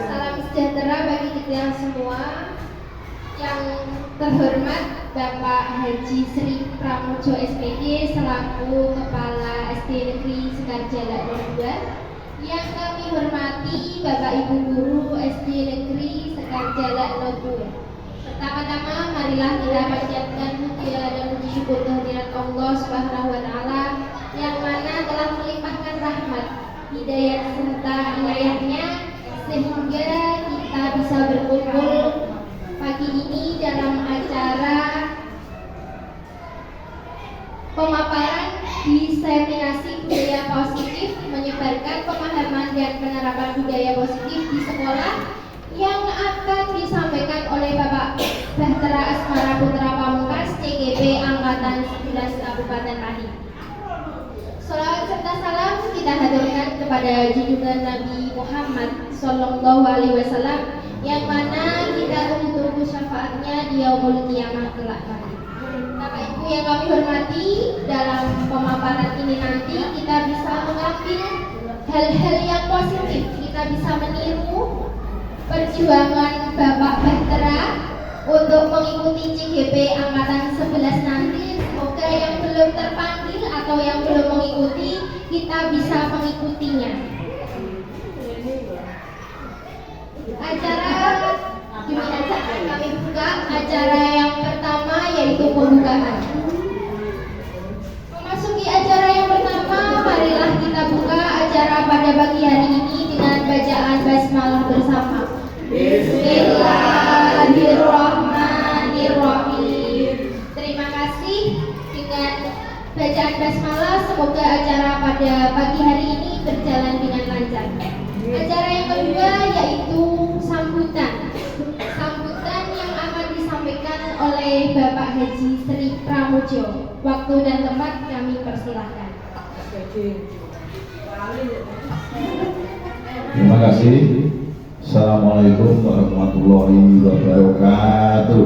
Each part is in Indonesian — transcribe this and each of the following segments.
Salam sejahtera bagi kita semua. Yang terhormat Bapak Haji Sri Pramojo SPD selaku Kepala SD Negeri Sekarjala 2. Yang kami hormati Bapak Ibu Guru SD Negeri Sekarjala 2. Pertama-tama marilah kita panjatkan puja dan puji syukur kehadirat Allah Subhanahu wa taala yang mana telah melimpahkan rahmat, hidayah serta inayahnya sehingga kita bisa berkumpul pagi ini dalam acara pemaparan diseminasi budaya positif menyebarkan pemahaman dan penerapan budaya positif di sekolah yang akan disampaikan oleh Bapak Bahtera Asmara Putra Pamungkas CGP Angkatan 11 Kabupaten Pati. Salawat serta salam kita haturkan kepada junjungan Nabi Muhammad Sallallahu Alaihi Wasallam yang mana kita tunggu syafaatnya di yaumul qiyamah kelak nanti. Bapak Ibu yang kami hormati, dalam pemaparan ini nanti kita bisa mengambil hal-hal yang positif, kita bisa meniru perjuangan Bapak Bahtera untuk mengikuti CGP Angkatan 11 nanti. Semoga yang belum terpanggil atau yang belum mengikuti, kita bisa mengikutinya. Acara kami buka acara yang pertama yaitu pembukaan. Memasuki acara yang pertama, marilah kita buka acara pada pagi hari ini dengan bacaan basmalah bersama. Bismillahirrahmanirrahim. Terima kasih. Dengan bacaan basmalah, semoga acara pada pagi hari ini berjalan dengan lancar. Acara yang kedua yaitu sambutan. Sambutan yang akan disampaikan oleh Bapak Haji Sri Pramojo. Waktu dan tempat kami persilahkan. Terima kasih. Assalamualaikum warahmatullahi wabarakatuh.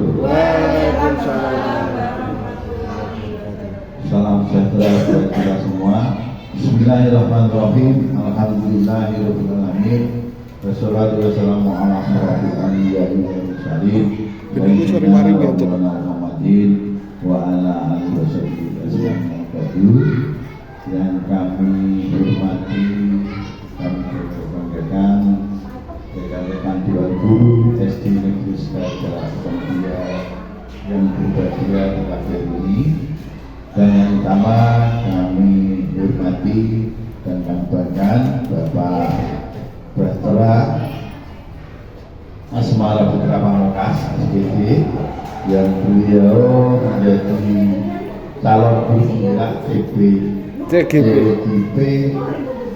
Salam sejahtera bagi kita semua. Bismillahirrahmanirrahim. Alhamdulillahirabbil alamin. Wassalatu wassalamu ala asyrofil anbiya'i wal mursalin. Muhammadin wa ala alihi wasallam. Yang kami hormati, kami banggakan rekan-rekan Dewan Guru SD Negeri Sekarjala 2 yang berbahagia di pagi hari ini. Dan yang utama kami hormati dan kami banggakan Bapak Bahtera Asmara Putra Pamungkas SPD yang beliau menjadi calon guru CGP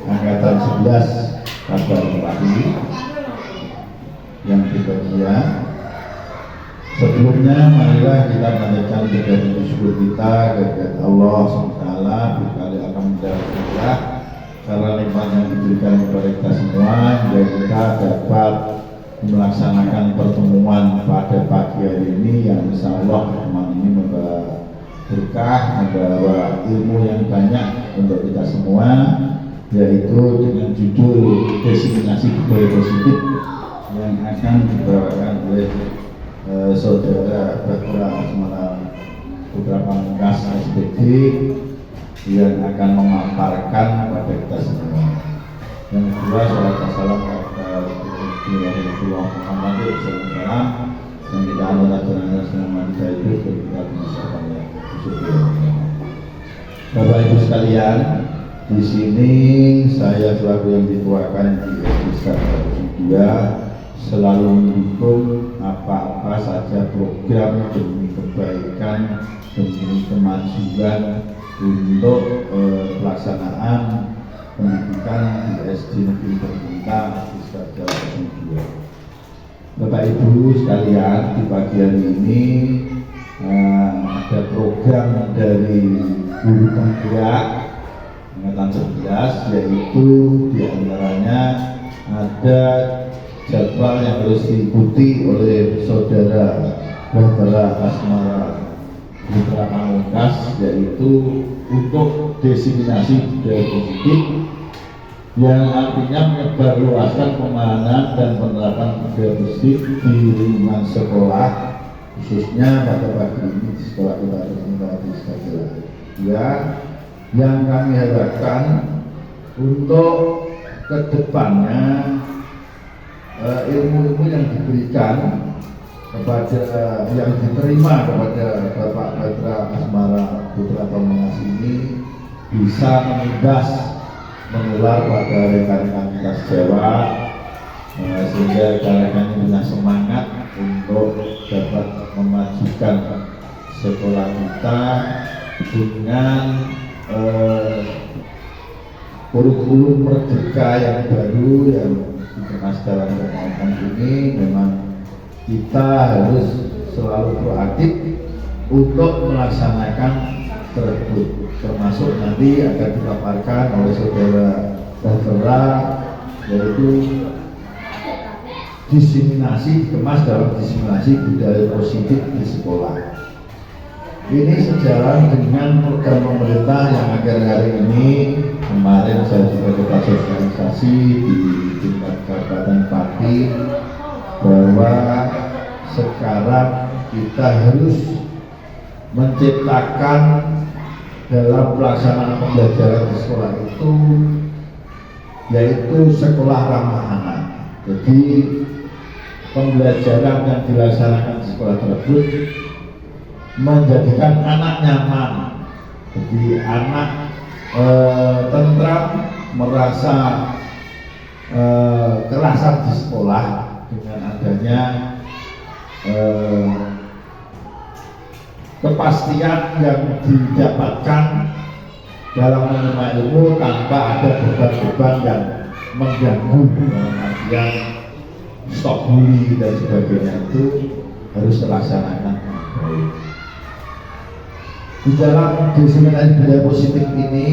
Angkatan 11 Kabupaten Pati yang berbahagia. Sebelumnya marilah kita panjatkan puja dan syukur kita kepada Allah SWT berkali akan menjaga karena nikmat yang diberikan kepada kita semua hingga kita dapat melaksanakan pertemuan pada pagi hari ini yang insya Allah pertemuan ini membawa berkah, membawa ilmu yang banyak untuk kita semua, yaitu dengan judul diseminasi budaya positif yang akan dibawakan oleh Saudara Bahtera Asmara Putra Pamungkas SPD yang akan memaparkan kepada kita semua. Yang kedua, salawat dan salam kepada Rasulullah Muhammad SAW yang kita anugerahkan dengan selama kita hidup dan kita bisa Bapak Ibu sekalian, di sini saya selaku yang dituakan di SD 2 selalu mendukung apa-apa saja program demi kebaikan, demi kemajuan untuk pelaksanaan pendidikan di SD Negeri Pemerintah di Sekarjala 2. Bapak Ibu sekalian, di pagi hari ini ada program dari guru penggerak Angkatan 11, yaitu diantaranya ada jadwal yang harus diikuti oleh Saudara Bahtera Asmara Putra Pamungkas, yaitu untuk diseminasi budaya positif yang artinya menyebarluaskan pemahaman dan penerapan budaya positif di lingkungan sekolah, khususnya pada pagi ini di sekolah kita di Sekolah. Ya, yang kami harapkan untuk kedepannya ilmu-ilmu yang diberikan kepada yang diterima kepada Bapak Badra Asmara Putra Pamungkas ini bisa mengimbas menular pada rekan-rekan kita sejawat, sehingga rekan-rekan ini punya semangat untuk dapat memajukan sekolah kita dengan kurikulum merdeka yang baru yang dikemas dalam undang-undang ini. Memang kita harus selalu proaktif untuk melaksanakan tersebut, termasuk nanti akan dipaparkan oleh saudara, yaitu dikemas dalam diseminasi budaya positif di sekolah. Ini sejalan dengan program pemerintah yang akhir-akhir ini kemarin saya juga kita sosialisasi di tingkat Kabupaten Pati bahwa sekarang kita harus menciptakan dalam pelaksanaan pembelajaran di sekolah itu yaitu sekolah ramah anak. Jadi pembelajaran yang dilaksanakan di sekolah tersebut menjadikan anak nyaman, jadi anak tentram, merasa kerasan di sekolah dengan adanya kepastian yang didapatkan dalam menerima ilmu tanpa ada beban-beban yang mengganggu, dalam artian stop bully dan sebagainya, itu harus terlaksanakan. Di dalam diseminasi budaya positif ini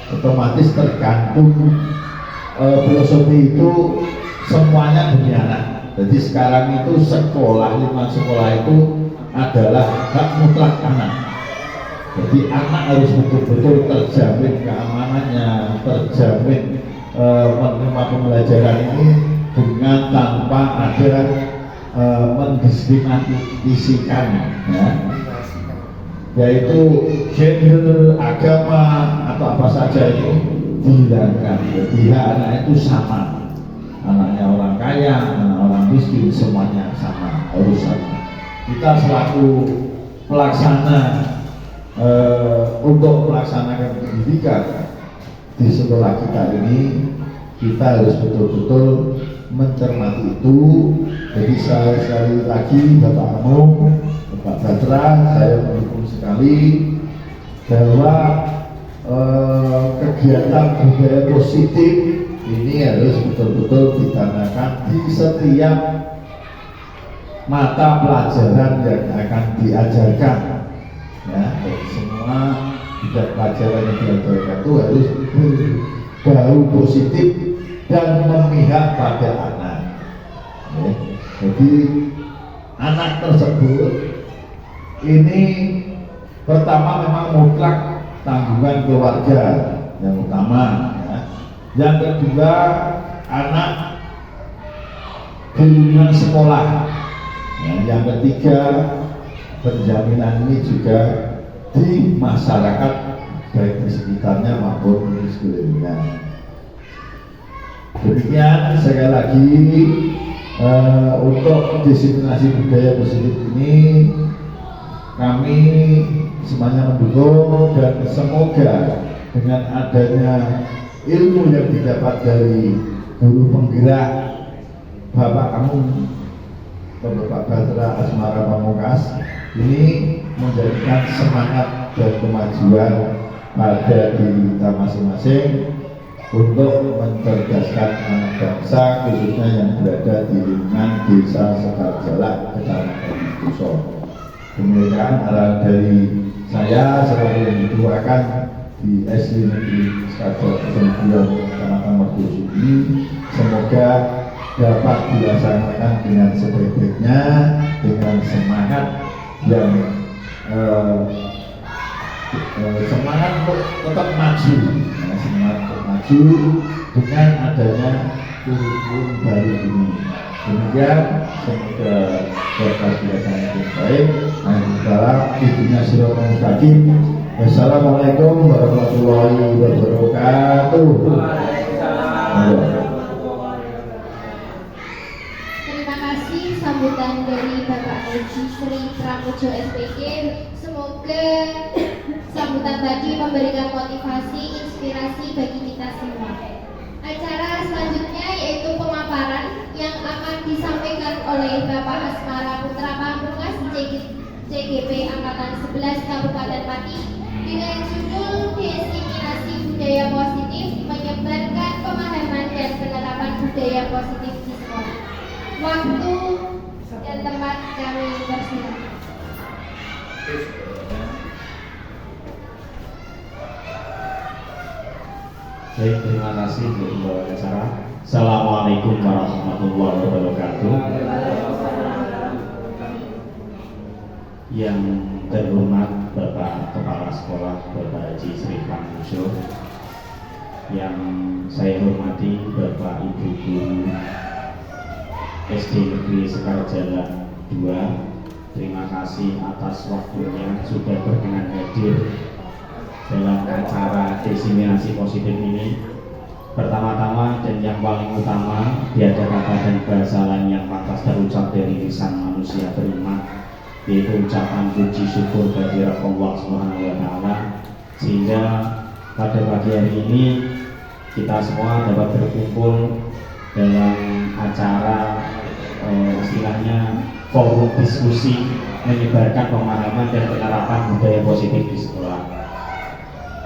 otomatis tergantung filosofi itu semuanya demi anak. Jadi sekarang itu sekolah, lingkungan sekolah itu adalah hak mutlak anak. Jadi anak harus betul-betul terjamin keamanannya, terjamin menerima pembelajaran ini dengan tanpa ada mendiskriminasikan, ya, yaitu gender, agama atau apa saja itu dihilangkan. Jadi hak anak itu sama, anaknya orang kaya, anak orang miskin, semuanya sama, harus sama. Kita selaku pelaksana untuk melaksanakan pendidikan di sekolah kita ini, kita harus betul-betul mencermati itu. Jadi saya sekali lagi Bapak Amung, Bapak Badra, saya mendukung sekali bahwa kegiatan budaya positif ini harus betul-betul ditanamkan di setiap mata pelajaran yang akan diajarkan, ya. Jadi semua bidang pelajaran yang diajarkan itu harus berbau positif dan memihak pada anak, ya. Jadi anak tersebut ini pertama memang mutlak tanggungan keluarga yang utama, ya. Yang kedua, anak di lingkungan sekolah. Yang ketiga, penjaminan ini juga di masyarakat, baik di sekitarnya maupun di sekelilingnya. Demikian sekali lagi untuk diseminasi budaya positif ini kami semuanya mendukung, dan semoga dengan adanya ilmu yang didapat dari guru penggerak Bapak kamu, Bapak Badra Asmara Pamungkas, ini menjadikan semangat dan kemajuan pada diri kita masing-masing untuk mencerdaskan anak bangsa, khususnya yang berada di lingkungan desa Sekarjala, Kecamatan Kuso. Demikian arahan dari saya selaku yang dituakan di SD Negeri Sekarjala, Kecamatan Mercusuar ini, semoga dapat dilaksanakan dengan sebaik-baiknya, dengan semangat yang semangat untuk tetap maju, semangat untuk maju dengan adanya kurikulum baru ini. Demikian, semoga berkat kegiatan yang baik. Alhamdulillah, ibunya sirotol mustaqim. Wassalamualaikum warahmatullahi wabarakatuh. Terima kasih sambutan dari Bapak Haji Sri Pramujo SPG. Semoga sambutan tadi memberikan motivasi, inspirasi bagi kita semua. Acara selanjutnya yaitu pemaparan yang akan disampaikan oleh Bapak Asmara Putra Pamungkas CGP Angkatan 11 Kabupaten Pati dengan judul Diseminasi Budaya Positif Menyebarkan Pemahaman dan Penerapan Budaya Positif di Sekolah. Waktu dan tempat kami persilakan. Baik, terima kasih untuk pembawa acara. Assalamualaikum warahmatullahi wabarakatuh. Yang terhormat Bapak Kepala Sekolah Bapak Haji Sri Pramujo, yang saya hormati Bapak Ibu Guru SD Negeri Sekarjalan 2, terima kasih atas waktunya sudah berkenan hadir dalam acara diseminasi positif ini. Pertama-tama dan yang paling utama, tiada kata dan bahasa lain yang pantas terucap dari lisan manusia beriman, yaitu ucapan puji syukur bagi Allah Subhanahu wa Ta'ala, sehingga pada pagi hari ini kita semua dapat berkumpul dalam acara istilahnya forum diskusi menyebarkan pemahaman dan penerapan budaya positif di sekolah.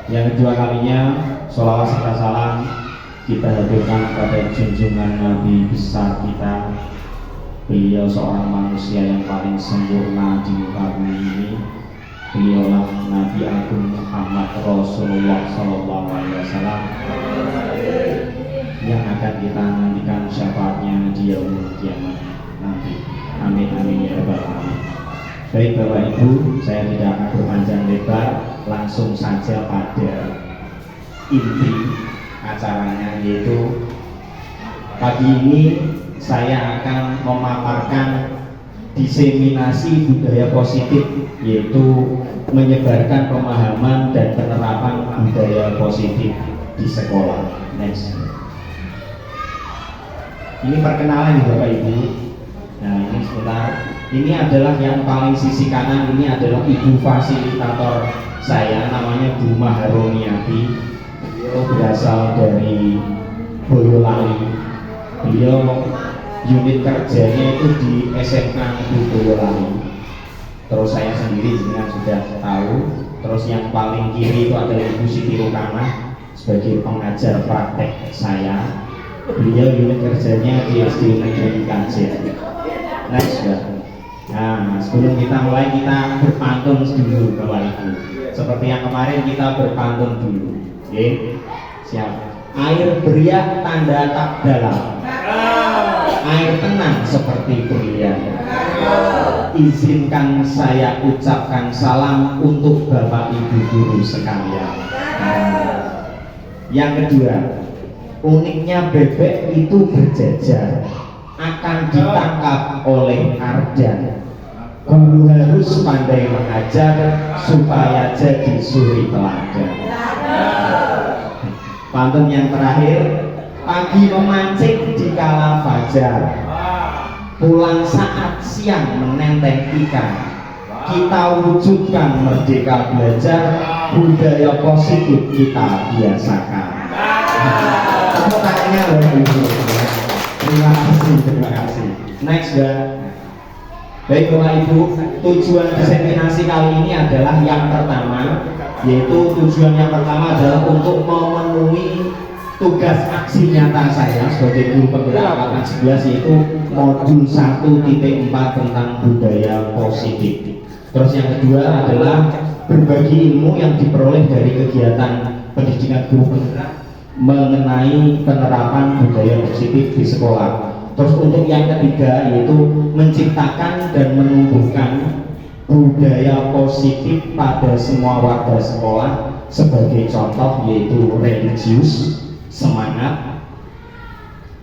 Yang kedua kalinya, sholawat serta salam kita haturkan kepada junjungan Nabi besar kita. Beliau seorang manusia yang paling sempurna di muka bumi ini. Beliaulah Nabi Agung Muhammad Rasulullah SAW yang akan kita nantikan syafaatnya di yaumul kiamat nanti. Amin amin ya rabbal alamin. Baik Bapak Ibu, saya tidak akan berpanjang lebar, langsung saja pada inti acaranya, yaitu pagi ini saya akan memaparkan diseminasi budaya positif, yaitu menyebarkan pemahaman dan penerapan budaya positif di sekolah. Next. Ini perkenalan nih Bapak Ibu. Nah ini sebentar. Ini adalah yang paling sisi kanan, ini adalah ibu fasilitator saya, namanya Bu Maharoniati. Beliau berasal dari Boyolali. Beliau unit kerjanya itu di SMA Negeri Boyolali. Terus saya sendiri juga sudah tahu. Terus yang paling kiri itu adalah Ibu Siti Rukana sebagai pengajar praktek saya. Beliau unit kerjanya di SD Negeri Kajen. Next ya. Nah, sebelum kita mulai, kita berpantun dulu Bapak Ibu. Seperti yang kemarin kita berpantun dulu. Oke, siap. Air beriak tanda tak dalam, air tenang seperti berlian. Izinkan saya ucapkan salam untuk Bapak Ibu guru sekalian. Yang kedua, uniknya bebek itu berjajar, akan ditangkap oleh ardan. Guru harus pandai mengajar supaya jadi suri teladan. Pantun yang terakhir, pagi memancing di kala fajar, pulang saat siang menenteng ikan. Kita wujudkan merdeka belajar, budaya positif kita biasakan. Tepuk tangannya loh Ibu. Terima kasih. Next ya. Baik Bapak Ibu, tujuan diseminasi kali ini adalah yang pertama, yaitu tujuan yang pertama adalah untuk memenuhi tugas aksi nyata saya sebagai guru penggerak angkatan 11, yaitu modul 1.4 tentang budaya positif. Terus yang kedua adalah berbagi ilmu yang diperoleh dari kegiatan pendidikan guru penggerak mengenai penerapan budaya positif di sekolah. Terus untuk yang ketiga yaitu menciptakan dan menumbuhkan budaya positif pada semua warga sekolah, sebagai contoh yaitu religius, semangat,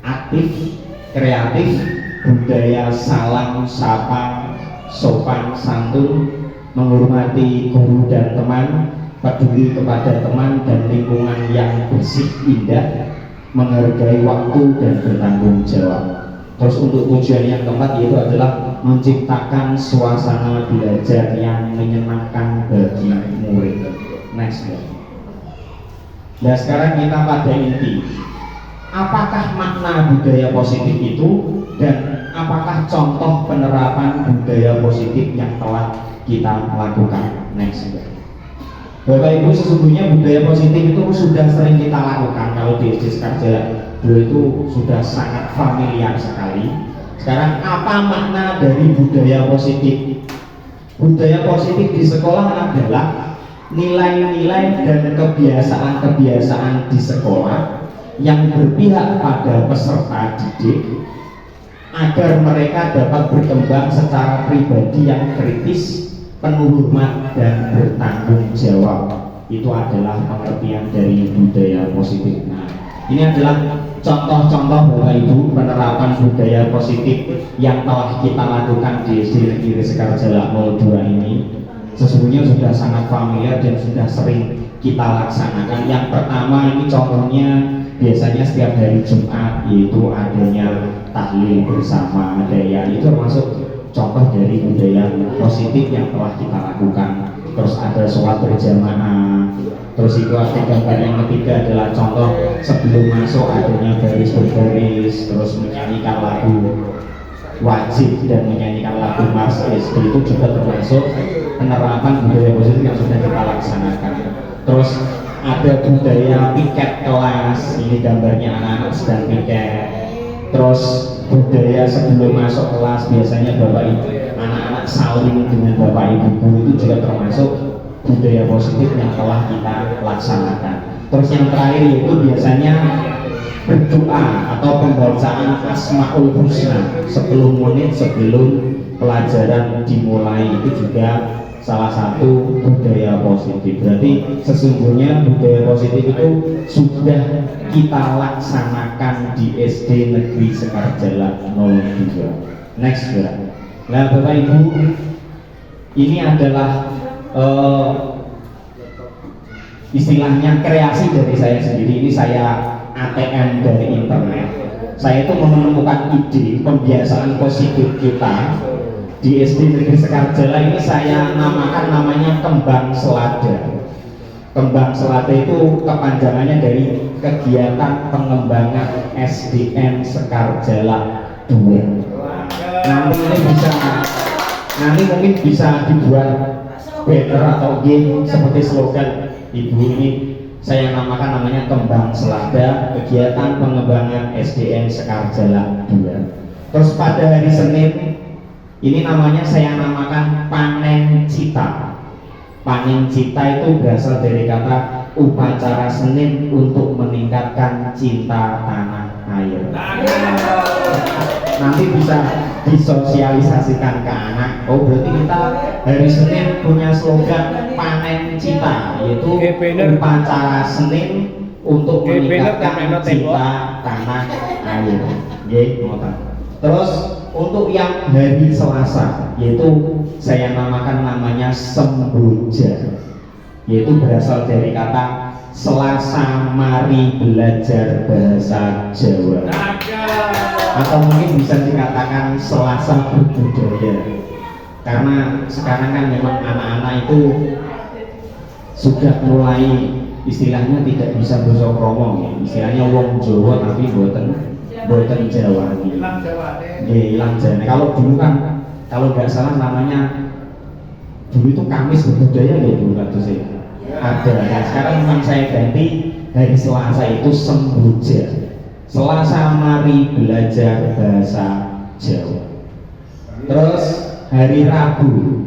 aktif, kreatif, budaya salam sapa, sopan santun, menghormati guru dan teman, peduli kepada teman dan lingkungan yang bersih indah, menghargai waktu dan bertanggung jawab. Terus untuk tujuan yang keempat yaitu adalah menciptakan suasana belajar yang menyenangkan bagi murid. Next ya. Nah sekarang kita pada inti, apakah makna budaya positif itu dan apakah contoh penerapan budaya positif yang telah kita lakukan. Next ya. Bapak Ibu, sesungguhnya budaya positif itu sudah sering kita lakukan. Kalau di SD Sekarjala dulu itu sudah sangat familiar sekali. Sekarang apa makna dari budaya positif? Budaya positif di sekolah adalah nilai-nilai dan kebiasaan-kebiasaan di sekolah yang berpihak pada peserta didik agar mereka dapat berkembang secara pribadi yang kritis, penuh hormat dan bertanggung jawab. Itu adalah pengertian dari budaya positif. Nah, ini adalah contoh-contoh Bapak Ibu penerapan budaya positif yang telah kita lakukan di SD Negeri Sekarjala 02 ini. Sesungguhnya sudah sangat familiar dan sudah sering kita laksanakan. Yang pertama ini contohnya biasanya setiap hari Jumat yaitu adanya tahlil bersama daya, itu termasuk contoh dari budaya positif yang telah kita lakukan. Terus ada sholat berjamaah. Terus itu ada gambar yang ketiga adalah contoh sebelum masuk adanya baris berbaris, terus menyanyikan lagu wajib dan menyanyikan lagu Mars SD, itu juga termasuk penerapan budaya positif yang sudah kita laksanakan. Terus ada budaya piket kelas, ini gambarnya anak-anak sedang piket. Terus budaya sebelum masuk kelas biasanya Bapak Ibu anak-anak saling dengan Bapak Ibu guru, itu juga termasuk budaya positif yang telah kita laksanakan. Terus yang terakhir yaitu biasanya berdoa atau pembacaan Asmaul Husna 10 menit sebelum pelajaran dimulai, itu juga salah satu budaya positif. Berarti sesungguhnya budaya positif itu sudah kita laksanakan di SD Negeri Sekarjala 02. Next ya. Nah Bapak Ibu, ini adalah istilahnya kreasi dari saya sendiri. Ini saya ATM dari internet. Saya itu menemukan ide pembiasaan positif kita di SD Negeri Sekarjala ini. Saya namakan namanya kembang selada. Kembang selada itu kepanjangannya dari kegiatan pengembangan SDN Sekarjala 2. Nanti mungkin bisa dibuat banner atau game seperti slogan Ibu ini. Saya namakan namanya kembang selada, kegiatan pengembangan SDN Sekarjala 2. Terus pada hari Senin ini namanya saya namakan panen cita. Panen cita itu berasal dari kata upacara Senin untuk meningkatkan cinta tanah air. Nanti bisa disosialisasikan ke anak. Oh berarti kita hari Senin punya slogan panen cita, yaitu upacara Senin untuk meningkatkan cinta tanah air. Terus untuk yang hari Selasa, yaitu saya namakan namanya Semboja, yaitu berasal dari kata Selasa mari belajar bahasa Jawa, atau mungkin bisa dikatakan Selasa berbudaya. Karena sekarang kan memang anak-anak itu sudah mulai istilahnya tidak bisa basa kromong ya. Istilahnya wong Jawa tapi boten Jawa ini. Hilang Jawa. Kalau dulu kan, kalau nggak salah namanya dulu itu Kamis berbudaya ya dulu kan sih. Ada. Nah, sekarang memang saya ganti hari Selasa itu Semboja. Selasa mari belajar bahasa Jawa. Terus hari Rabu,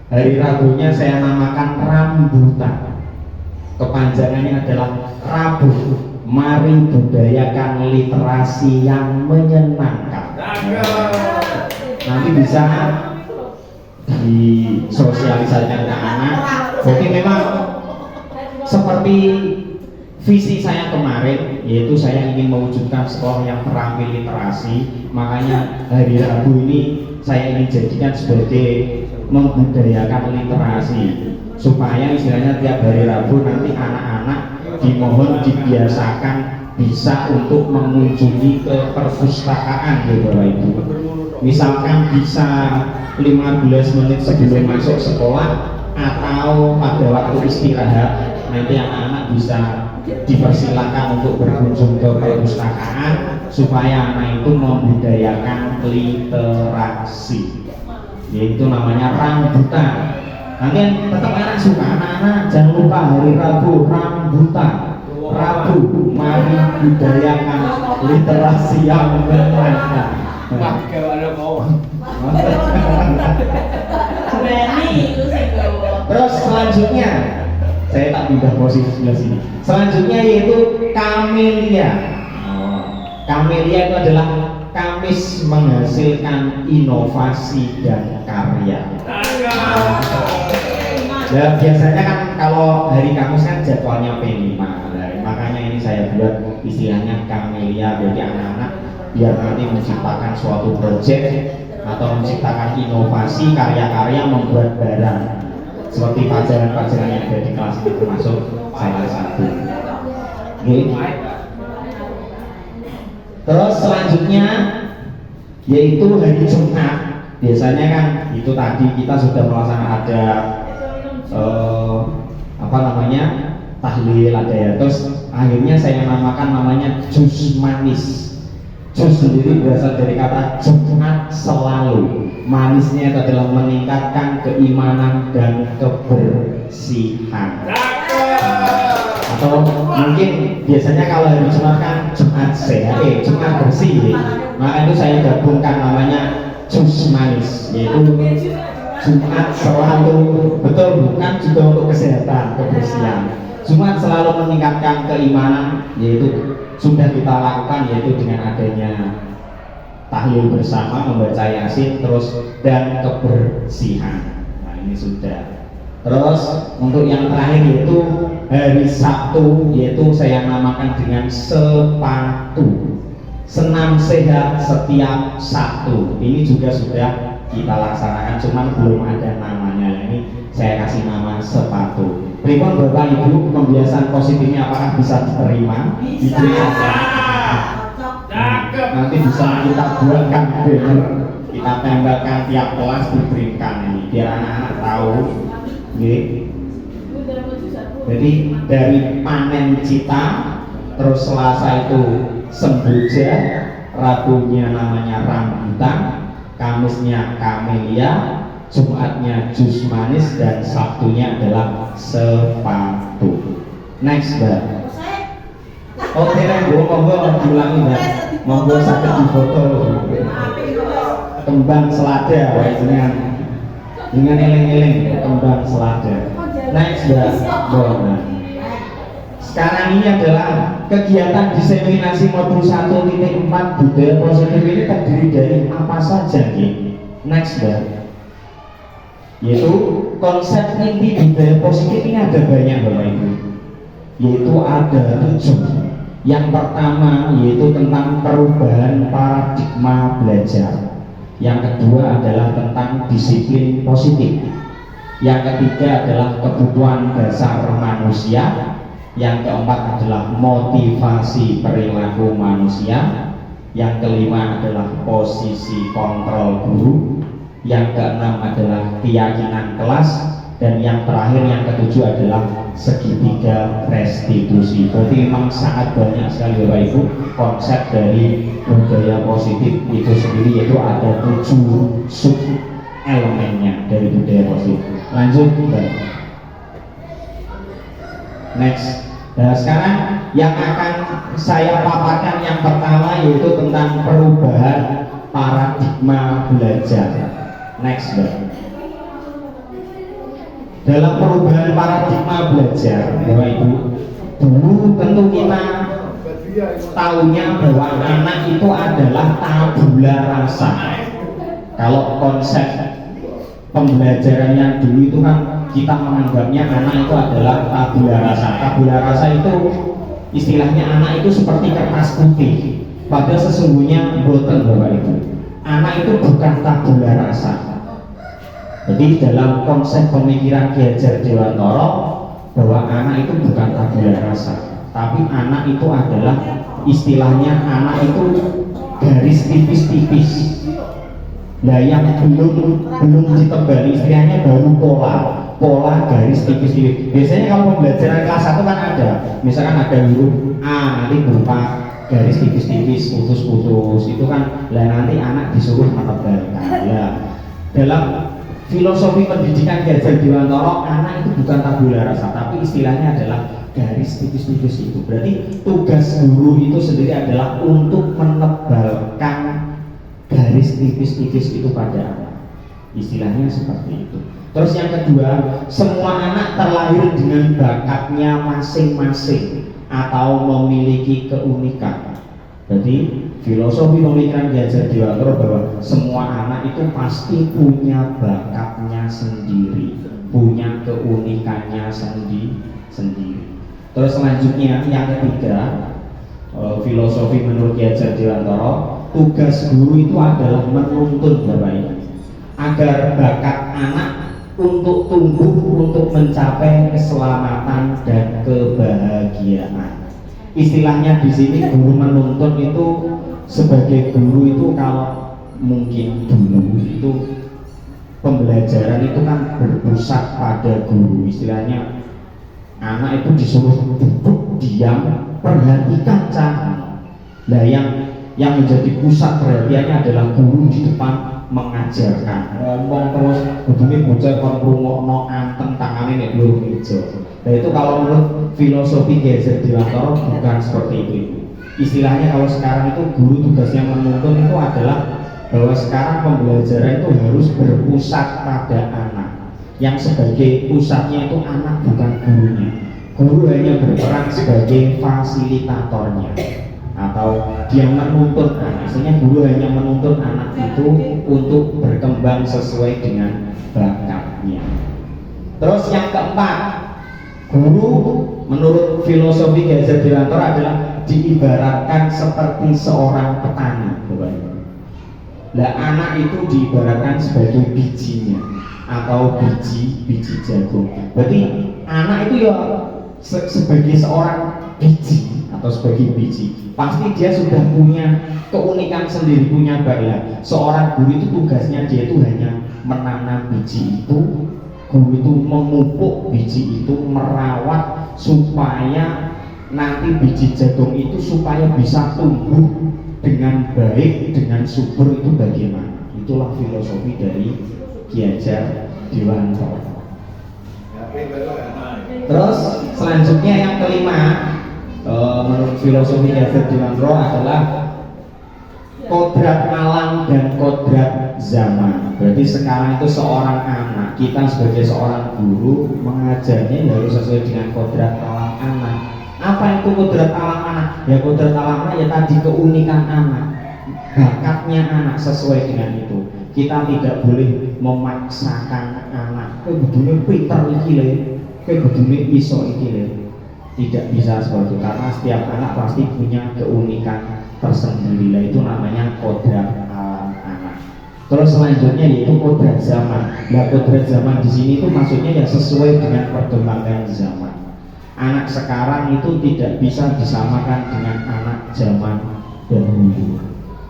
hari Rabunya saya namakan rambutan. Kepanjangannya adalah Rabu mari budayakan literasi yang menyenangkan. Nanti bisa disosialisasikan ke anak. Jadi memang seperti visi saya kemarin yaitu saya ingin mewujudkan sekolah yang terampil literasi. Makanya hari Rabu ini saya ingin jadikan sebagai membudayakan literasi, supaya istilahnya tiap hari Rabu nanti anak-anak dimohon dibiasakan bisa untuk mengunjungi ke perpustakaan ya Bapak Ibu. Misalkan bisa 15 menit sebelum masuk sekolah atau pada waktu istirahat, nanti anak-anak bisa dipersilakan untuk berkunjung ke perpustakaan supaya anak itu membudayakan literasi, yaitu namanya rambutan. Nanti tetap anak suka, anak-anak jangan lupa hari Rabu rambutan. Rabu, mari budayakan literasi yang benar. Terus selanjutnya saya tak pindah posisi sebelah sini. Selanjutnya yaitu kamelia. Kamelia itu adalah Kamis menghasilkan inovasi dan karya. Ya, biasanya kan kalau hari Kamis kan jadwalnya P5. Makanya ini saya buat istilahnya kamelia bagi anak-anak biar nanti menciptakan suatu proyek atau menciptakan inovasi karya-karya membuat barang seperti pelajaran-pelajaran yang ada di kelas ini termasuk salah satu. Terus selanjutnya yaitu hari Jumat. Biasanya kan itu tadi kita sudah melaksanakan ada tahlil ada ya. Terus akhirnya saya namakan namanya jus manis. Jus sendiri berasal dari kata Jumat selalu. Manisnya itu adalah meningkatkan keimanan dan kebersihan. Atau mungkin biasanya kalau hari Jumat kan Jumat sehat, Jumat bersih. Maka itu saya gabungkan namanya jus manis, yaitu Jumat selalu, betul, bukan juga untuk kesehatan, kebersihan. Jumat selalu meningkatkan keimanan, yaitu sudah kita lakukan, yaitu dengan adanya tahlil bersama, membaca Yasin, terus dan kebersihan. Nah ini sudah. Terus untuk yang terakhir yaitu hari Sabtu, yaitu saya namakan dengan sepatu. Senam sehat setiap Sabtu. Ini juga sudah kita laksanakan, cuman belum ada namanya. Ini saya kasih nama sepatu. Pripun Bapak Ibu, pembiasaan positifnya apakah bisa diterima? Nanti bisa kita buatkan banner, kita tempelkan tiap kelas diberikan ini biar anak-anak tahu. Jadi dari panen cita, terus Selasa itu semboja, Rabunya namanya rambutan, Kamisnya kamelia, Jumatnya jus manis, dan Sabtunya adalah sepatu. Next, Mbak. Oke, monggo diulangi, Mbak. Monggo sakit difoto. Kembang selada, dengan eleng-eleng kembang selada. Next, Mbak. Sekarang ini adalah kegiatan diseminasi modul 1.4 budaya positif ini terdiri dari apa saja nih? Next, Mbak. Yaitu konsep inti budaya positif ini ada banyak Bapak Ibu. Yaitu ada 7. Yang pertama yaitu tentang perubahan paradigma belajar. Yang kedua adalah tentang disiplin positif. Yang ketiga adalah kebutuhan dasar manusia. Yang keempat adalah motivasi perilaku manusia. Yang kelima adalah posisi kontrol guru. Yang keenam adalah keyakinan kelas. Dan yang terakhir, yang ketujuh adalah segitiga restitusi. Berarti memang sangat banyak sekali Bapak Ibu konsep dari budaya positif itu sendiri, yaitu ada 7 sub elemennya dari budaya positif. Lanjut, next. Nah sekarang yang akan saya paparkan yang pertama yaitu tentang perubahan paradigma belajar. Next, Mbak. Dalam perubahan paradigma belajar, Bapak Ibu, dulu tentu kita tahunya bahwa anak itu adalah tabula rasa. Kalau konsep pembelajaran yang dulu itu kan kita menganggapnya anak itu adalah tabula rasa. Tabula rasa itu istilahnya anak itu seperti kertas putih, padahal sesungguhnya boten Bapak Ibu. Anak itu bukan tabula rasa. Jadi dalam konsep pemikiran Ki Hajar Dewantara bahwa anak itu bukan tabula rasa, tapi anak itu adalah istilahnya anak itu garis tipis-tipis. Nah yang belum ditebali istilahnya baru pola garis tipis-tipis. Biasanya kalau pembelajaran kelas 1 kan ada, misalkan ada huruf A nanti berupa garis tipis-tipis, putus-putus, itu kan lah nanti anak disuruh menebalkan. Ya dalam filosofi pendidikan Ki Hajar Dewantara, anak itu bukan tabula rasa, tapi istilahnya adalah garis tipis-tipis itu. Berarti tugas guru itu sendiri adalah untuk menebalkan garis tipis-tipis itu pada anak. Istilahnya seperti itu. Terus yang kedua, semua anak terlahir dengan bakatnya masing-masing atau memiliki keunikan. Jadi filosofi pemikiran Ki Hajar Dewantara bahwa semua anak itu pasti punya bakatnya sendiri, punya keunikannya sendiri. Terus selanjutnya yang ketiga, filosofi menurut Ki Hajar Dewantara, tugas guru itu adalah menuntun Bapak Ibu agar bakat anak untuk tumbuh, untuk mencapai keselamatan dan kebahagiaan. Istilahnya di sini guru menuntun itu, sebagai guru itu kalau mungkin dulu itu pembelajaran itu kan berpusat pada guru. Istilahnya anak itu disuruh duduk diam, perhatikan cahaya. Nah yang menjadi pusat perhatiannya adalah guru di depan mengajarkan, ngomong terus begini bocah kon rungokno anteng tangane nek loro meja. Nah itu kalau menurut filosofi Ki Hajar Dewantara bukan seperti itu. Istilahnya kalau sekarang itu guru tugasnya menuntun itu adalah bahwa sekarang pembelajaran itu harus berpusat pada anak. Yang sebagai pusatnya itu anak bukan gurunya. Guru hanya berperan sebagai fasilitatornya atau dia menuntun anak. Maksudnya guru hanya menuntun anak itu untuk berkembang sesuai dengan bakatnya. Terus yang keempat, guru menurut filosofi Ki Hajar Dewantara adalah diibaratkan seperti seorang petani. Nah anak itu diibaratkan sebagai bijinya atau biji jagung. Berarti anak itu ya sebagai seorang biji atau sebagai biji, pasti dia sudah punya keunikan sendiri, punya bakat. Seorang guru itu tugasnya dia itu hanya menanam biji itu, guru itu memupuk biji itu, merawat supaya nanti biji jagung itu supaya bisa tumbuh dengan baik, dengan subur. Itu bagaimana? Itulah filosofi dari Ki Hajar Dewantara. Terus selanjutnya yang kelima, menurut filosofi Ki Hajar Dewantara adalah kodrat alam dan kodrat zaman. Berarti sekarang itu seorang anak, kita sebagai seorang guru mengajarnya harus sesuai dengan kodrat alam anak. Apa itu kodrat alam anak? Ya kodrat alam anak ya tadi keunikan anak, bakatnya anak sesuai dengan itu. Kita tidak boleh memaksakan anak. Kudune pintar iki le, kudune iso iki le. Tidak bisa seperti itu, karena setiap anak pasti punya keunikan tersendiri. Lah itu namanya kodrat alam anak. Terus selanjutnya yaitu kodrat zaman. Nah kodrat zaman di sini itu maksudnya ya sesuai dengan perkembangan zaman. Anak sekarang itu tidak bisa disamakan dengan anak zaman dahulu.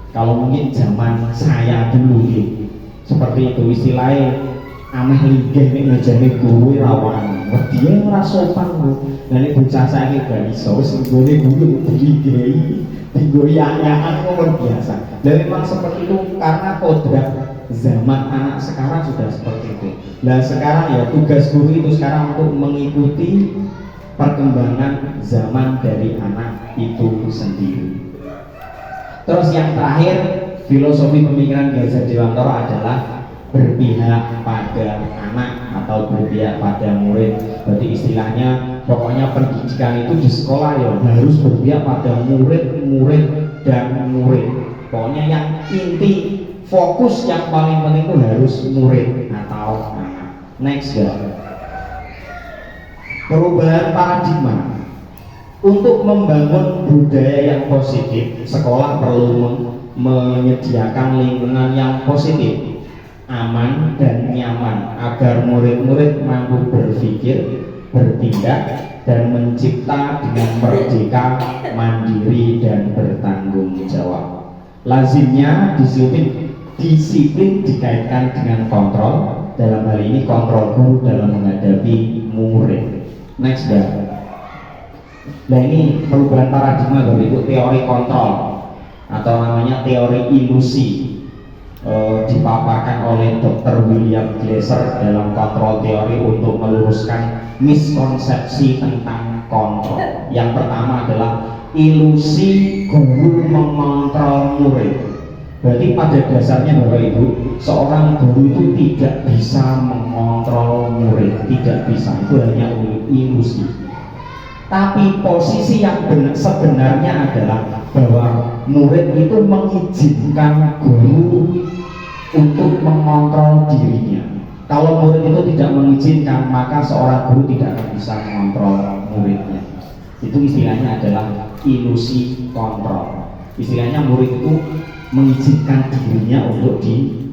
Kalau mungkin zaman saya dulu gitu, seperti itu istilahnya ameh linggih ning ngajane guru rawan. Dia ora sopan lho. Lah nek bocah saiki gak iso wis nggone guru digigai, digoyang-goyang luar biasa. Dan memang seperti itu karena kodrat zaman anak sekarang sudah seperti itu. Nah sekarang ya tugas guru itu sekarang untuk mengikuti perkembangan zaman dari anak itu sendiri. Terus yang terakhir, filosofi pemikiran Ki Hajar Dewantara adalah berpihak pada anak atau berpihak pada murid. Berarti istilahnya pokoknya pendidikan itu di sekolah ya harus berpihak pada murid dan murid. Pokoknya yang inti fokus yang paling penting itu harus murid atau anak. Next ya, perubahan paradigma. Untuk membangun budaya yang positif, sekolah perlu menyediakan lingkungan yang positif, aman dan nyaman agar murid-murid mampu berpikir, bertindak, dan mencipta dengan merdeka, mandiri, dan bertanggung jawab. Lazimnya disiplin dikaitkan dengan kontrol, dalam hal ini kontrol guru dalam menghadapi murid. Next, Mbak. Nah, ini perubahan paradigma Bapak Ibu, teori kontrol atau namanya teori ilusi, dipaparkan oleh Dr. William Glasser dalam kontrol teori untuk meluruskan miskonsepsi tentang kontrol. Yang pertama adalah ilusi guru mengontrol murid. Berarti pada dasarnya Bapak Ibu, seorang guru itu tidak bisa mengontrol murid, tidak bisa, itu hanya ilusi. Tapi posisi yang sebenarnya adalah bahwa murid itu mengizinkan guru untuk mengontrol dirinya. Kalau murid itu tidak mengizinkan, maka seorang guru tidak akan bisa mengontrol muridnya. Itu istilahnya adalah ilusi kontrol. Istilahnya murid itu mengizinkan dirinya untuk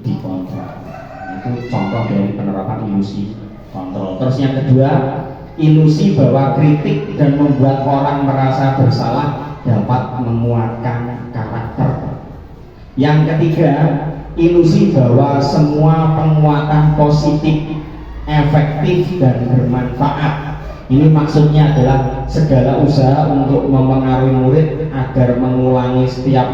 dikontrol. Itu contoh dari penerapan ilusi kontrol. Terus yang kedua, ilusi bahwa kritik dan membuat orang merasa bersalah dapat menguatkan karakter. Yang ketiga, ilusi bahwa semua penguatan positif, efektif, dan bermanfaat. Ini maksudnya adalah segala usaha untuk mempengaruhi murid agar mengulangi setiap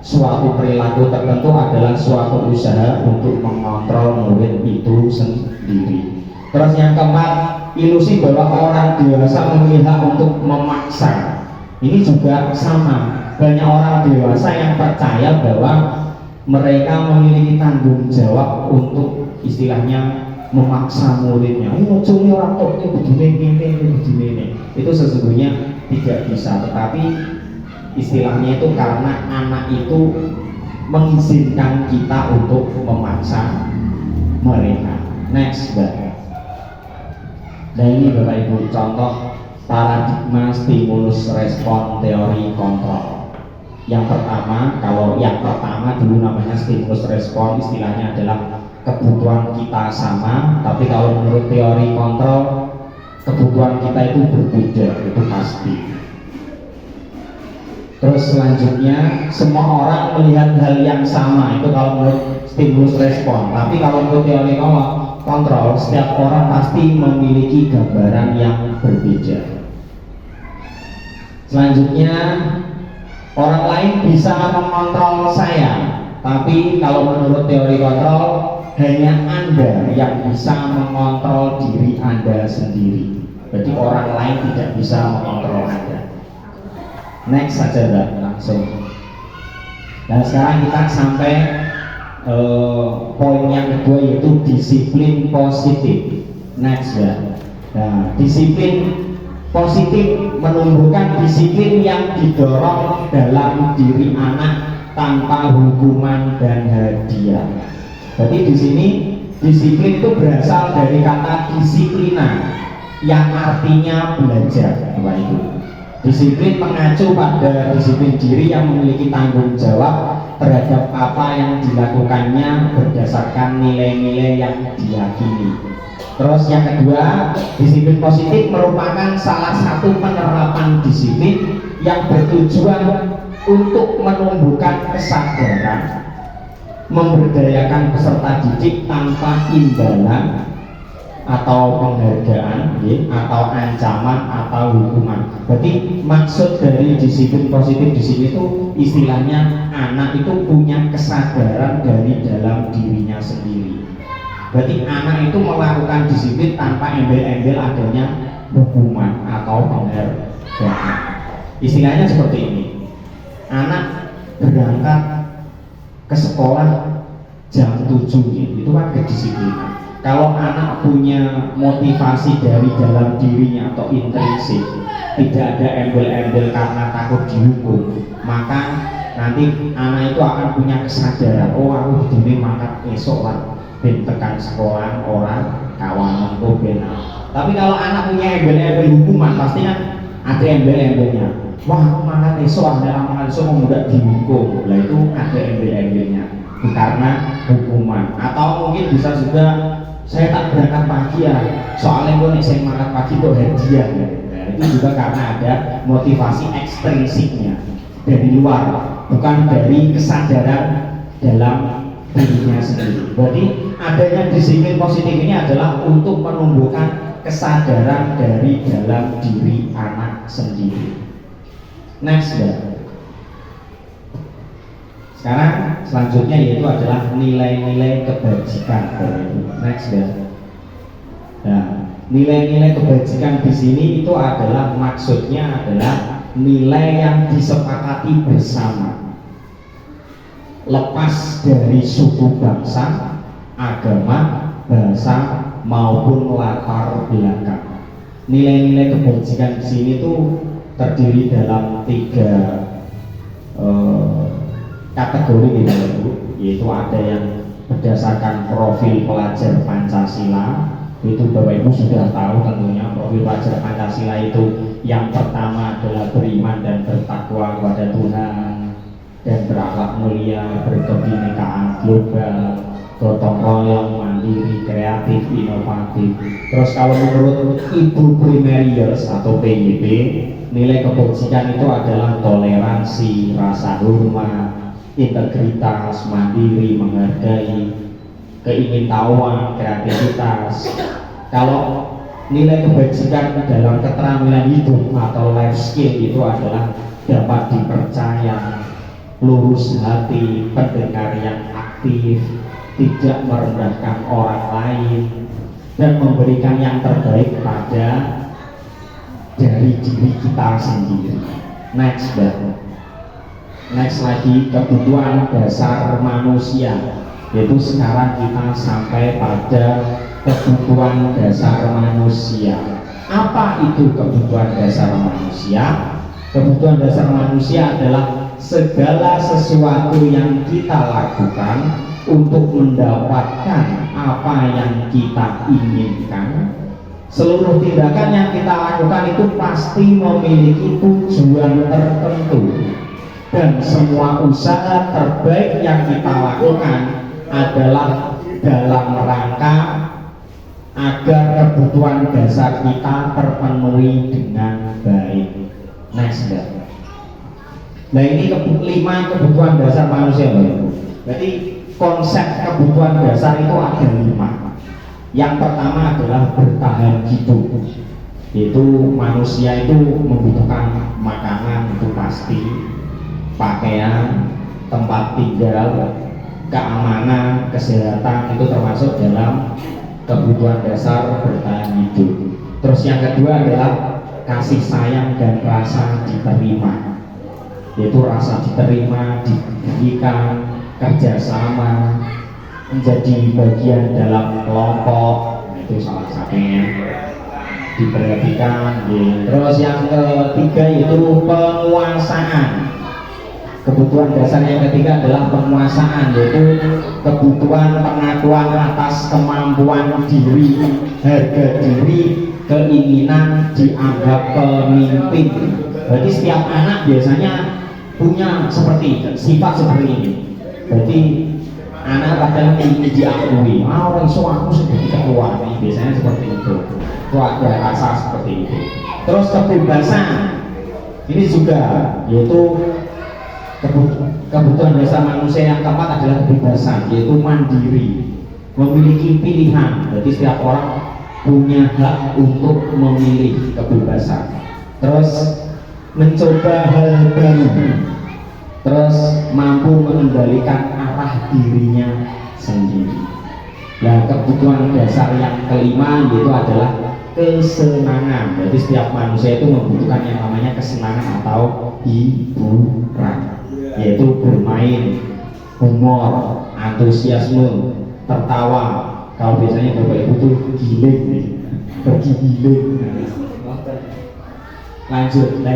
suatu perilaku tertentu adalah suatu usaha untuk mengontrol murid itu sendiri. Terus yang keempat, ilusi bahwa orang dewasa memilih hak untuk memaksa. Ini juga sama. Banyak orang dewasa yang percaya bahwa mereka memiliki tanggung jawab untuk istilahnya memaksa muridnya. Ini cumi orang tua ini begini. Itu sesungguhnya tidak bisa. Tetapi istilahnya itu karena anak itu mengizinkan kita untuk memaksa mereka. Next, Mbak. Nah, ini Bapak Ibu contoh paradigma stimulus respon teori kontrol. Yang pertama, kalau yang pertama dulu namanya stimulus respon, istilahnya adalah kebutuhan kita sama, tapi kalau menurut teori kontrol kebutuhan kita itu berbeda, itu pasti. Terus selanjutnya, semua orang melihat hal yang sama, itu kalau menurut stimulus respon. Tapi kalau menurut teori kontrol, setiap orang pasti memiliki gambaran yang berbeda. Selanjutnya, orang lain bisa mengontrol saya, tapi kalau menurut teori kontrol, hanya Anda yang bisa mengontrol diri Anda sendiri. Jadi orang lain tidak bisa mengontrol Anda. Next saja, Mbak, langsung. Dan sekarang kita sampai poin yang kedua, yaitu disiplin positif. Next, ya. Nah, disiplin positif menumbuhkan disiplin yang didorong dalam diri anak tanpa hukuman dan hadiah. Jadi di sini disiplin itu berasal dari kata disiplina yang artinya belajar, Bapak Ibu. Disiplin mengacu pada disiplin diri yang memiliki tanggung jawab terhadap apa yang dilakukannya berdasarkan nilai-nilai yang diyakini. Terus yang kedua, disiplin positif merupakan salah satu penerapan disiplin yang bertujuan untuk menumbuhkan kesadaran, memberdayakan peserta didik tanpa imbalan atau penghargaan, atau ancaman atau hukuman. Berarti maksud dari disiplin positif di sini itu istilahnya anak itu punya kesadaran dari dalam dirinya sendiri. Berarti anak itu melakukan disiplin tanpa embel-embel adanya hukuman atau penghargaan. Istilahnya seperti ini. Anak berangkat ke sekolah jam 7, itu kan kedisiplinan. Kalau anak punya motivasi dari dalam dirinya atau intrinsik, tidak ada embel-embel karena takut dihukum, maka nanti anak itu akan punya kesadaran, oh aku dini makan esok lah ben tekan sekolah orang kawanan benar. Tapi kalau anak punya embel-embel hukuman, pasti kan ada embel-embelnya. Wah, aku makan esok, ada makan esok mau mudah dihukum. Lah itu ada embel-embelnya. Karena hukuman. Atau mungkin bisa juga saya tak berangkat pagi ya. Soalnya gue nih saya makan pagi itu hadiah. Nah, itu juga karena ada motivasi ekstrinsiknya dari luar, bukan dari kesadaran dalam dirinya sendiri. Berarti adanya disiplin positif ini adalah untuk menumbuhkan kesadaran dari dalam diri anak sendiri. Next ya. Sekarang selanjutnya yaitu adalah nilai-nilai kebajikan. Next ya. Nah, nilai-nilai kebajikan di sini itu adalah maksudnya adalah nilai yang disepakati bersama, lepas dari suku bangsa, agama, bahasa maupun latar belakang. Nilai-nilai kebajikan di sini tuh terdiri dalam 3 kategori gitu, yaitu ada yang berdasarkan profil pelajar Pancasila. Itu Bapak Ibu sudah tahu tentunya profil pelajar Pancasila itu yang pertama adalah beriman dan bertakwa kepada Tuhan dan berakhlak mulia, berkebinekaan global, gotong royong, mandiri, kreatif, inovatif. Terus kalau menurut Ibu Primarius atau PYP, nilai kebajikan itu adalah toleransi, rasa hormat, integritas, mandiri, menghargai, keingintahuan, kreativitas. Kalau nilai kebajikan dalam keterampilan hidup atau life skill itu adalah dapat dipercaya, lurus hati, pendengar yang aktif, tidak merendahkan orang lain, dan memberikan yang terbaik pada dari diri kita sendiri. Next lagi kebutuhan dasar manusia, yaitu sekarang kita sampai pada kebutuhan dasar manusia. Apa itu kebutuhan dasar manusia? Kebutuhan dasar manusia adalah segala sesuatu yang kita lakukan untuk mendapatkan apa yang kita inginkan. Seluruh tindakan yang kita lakukan itu pasti memiliki tujuan tertentu, dan semua usaha terbaik yang kita lakukan adalah dalam rangka agar kebutuhan dasar kita terpenuhi dengan baik. Next. Nah, ini 5 kebutuhan dasar manusia, Bapak. Berarti konsep kebutuhan dasar itu ada 5. Yang pertama adalah bertahan hidup, yaitu manusia itu membutuhkan makanan, itu pasti, pakaian, tempat tinggal, keamanan, kesehatan, itu termasuk dalam kebutuhan dasar bertahan hidup. Terus yang kedua adalah kasih sayang dan rasa diterima, yaitu rasa diterima, diberikan, kerjasama, menjadi bagian dalam kelompok, itu salah satunya, diperhatikan. Terus yang ketiga yaitu penguasaan. Kebutuhan dasar yang ketiga adalah penguasaan, yaitu kebutuhan pengakuan atas kemampuan diri, harga diri, keinginan dianggap pemimpin. Berarti setiap anak biasanya punya sifat seperti ini. Berarti anak kadang ingin diakui, orang iso aku seperti ketua, biasanya seperti itu. Itu ada rasa seperti itu. Terus kebebasan, ini juga yaitu kebutuhan dasar manusia yang keempat adalah kebebasan, yaitu mandiri, memiliki pilihan. Berarti setiap orang punya hak untuk memilih kebebasan. Terus mencoba hal baru, terus mampu mengendalikan arah dirinya sendiri. Nah, kebutuhan dasar yang kelima yaitu adalah kesenangan. Jadi setiap manusia itu membutuhkan yang namanya kesenangan atau hiburan, yaitu bermain, humor, antusiasme, tertawa. Kalau biasanya Bapak Ibu tuh giling nih, pergi giling. Lanjut, nah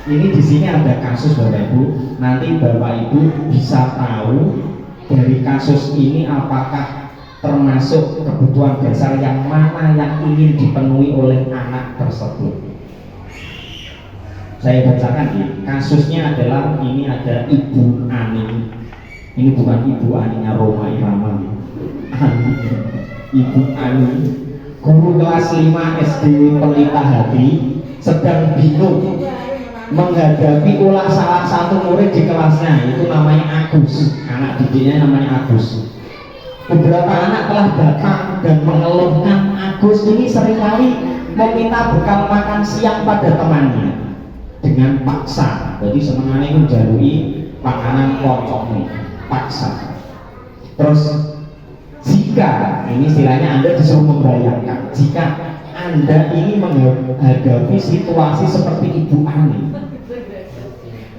ini di sini ada kasus Bapak Ibu. Nanti Bapak Ibu bisa tahu dari kasus ini apakah termasuk kebutuhan dasar yang mana yang ingin dipenuhi oleh anak tersebut. Saya bacakan ya, kasusnya adalah ini ada Ibu Ani. Ini bukan Ibu Aninya Roma Irama, Ani. Ibu Ani, guru kelas 5 SD Pelita Hati, sedang bingung menghadapi ulah salah satu murid di kelasnya, itu namanya Agus, anak didiknya namanya Agus. Beberapa anak telah datang dan mengeluhkan Agus ini seringkali meminta bekal makan siang pada temannya dengan paksa. Jadi semuanya menjalui makanan pocong, paksa. Terus jika ini istilahnya Anda disuruh membayangkan, jika Anda ini menghadapi situasi seperti Ibu Ani,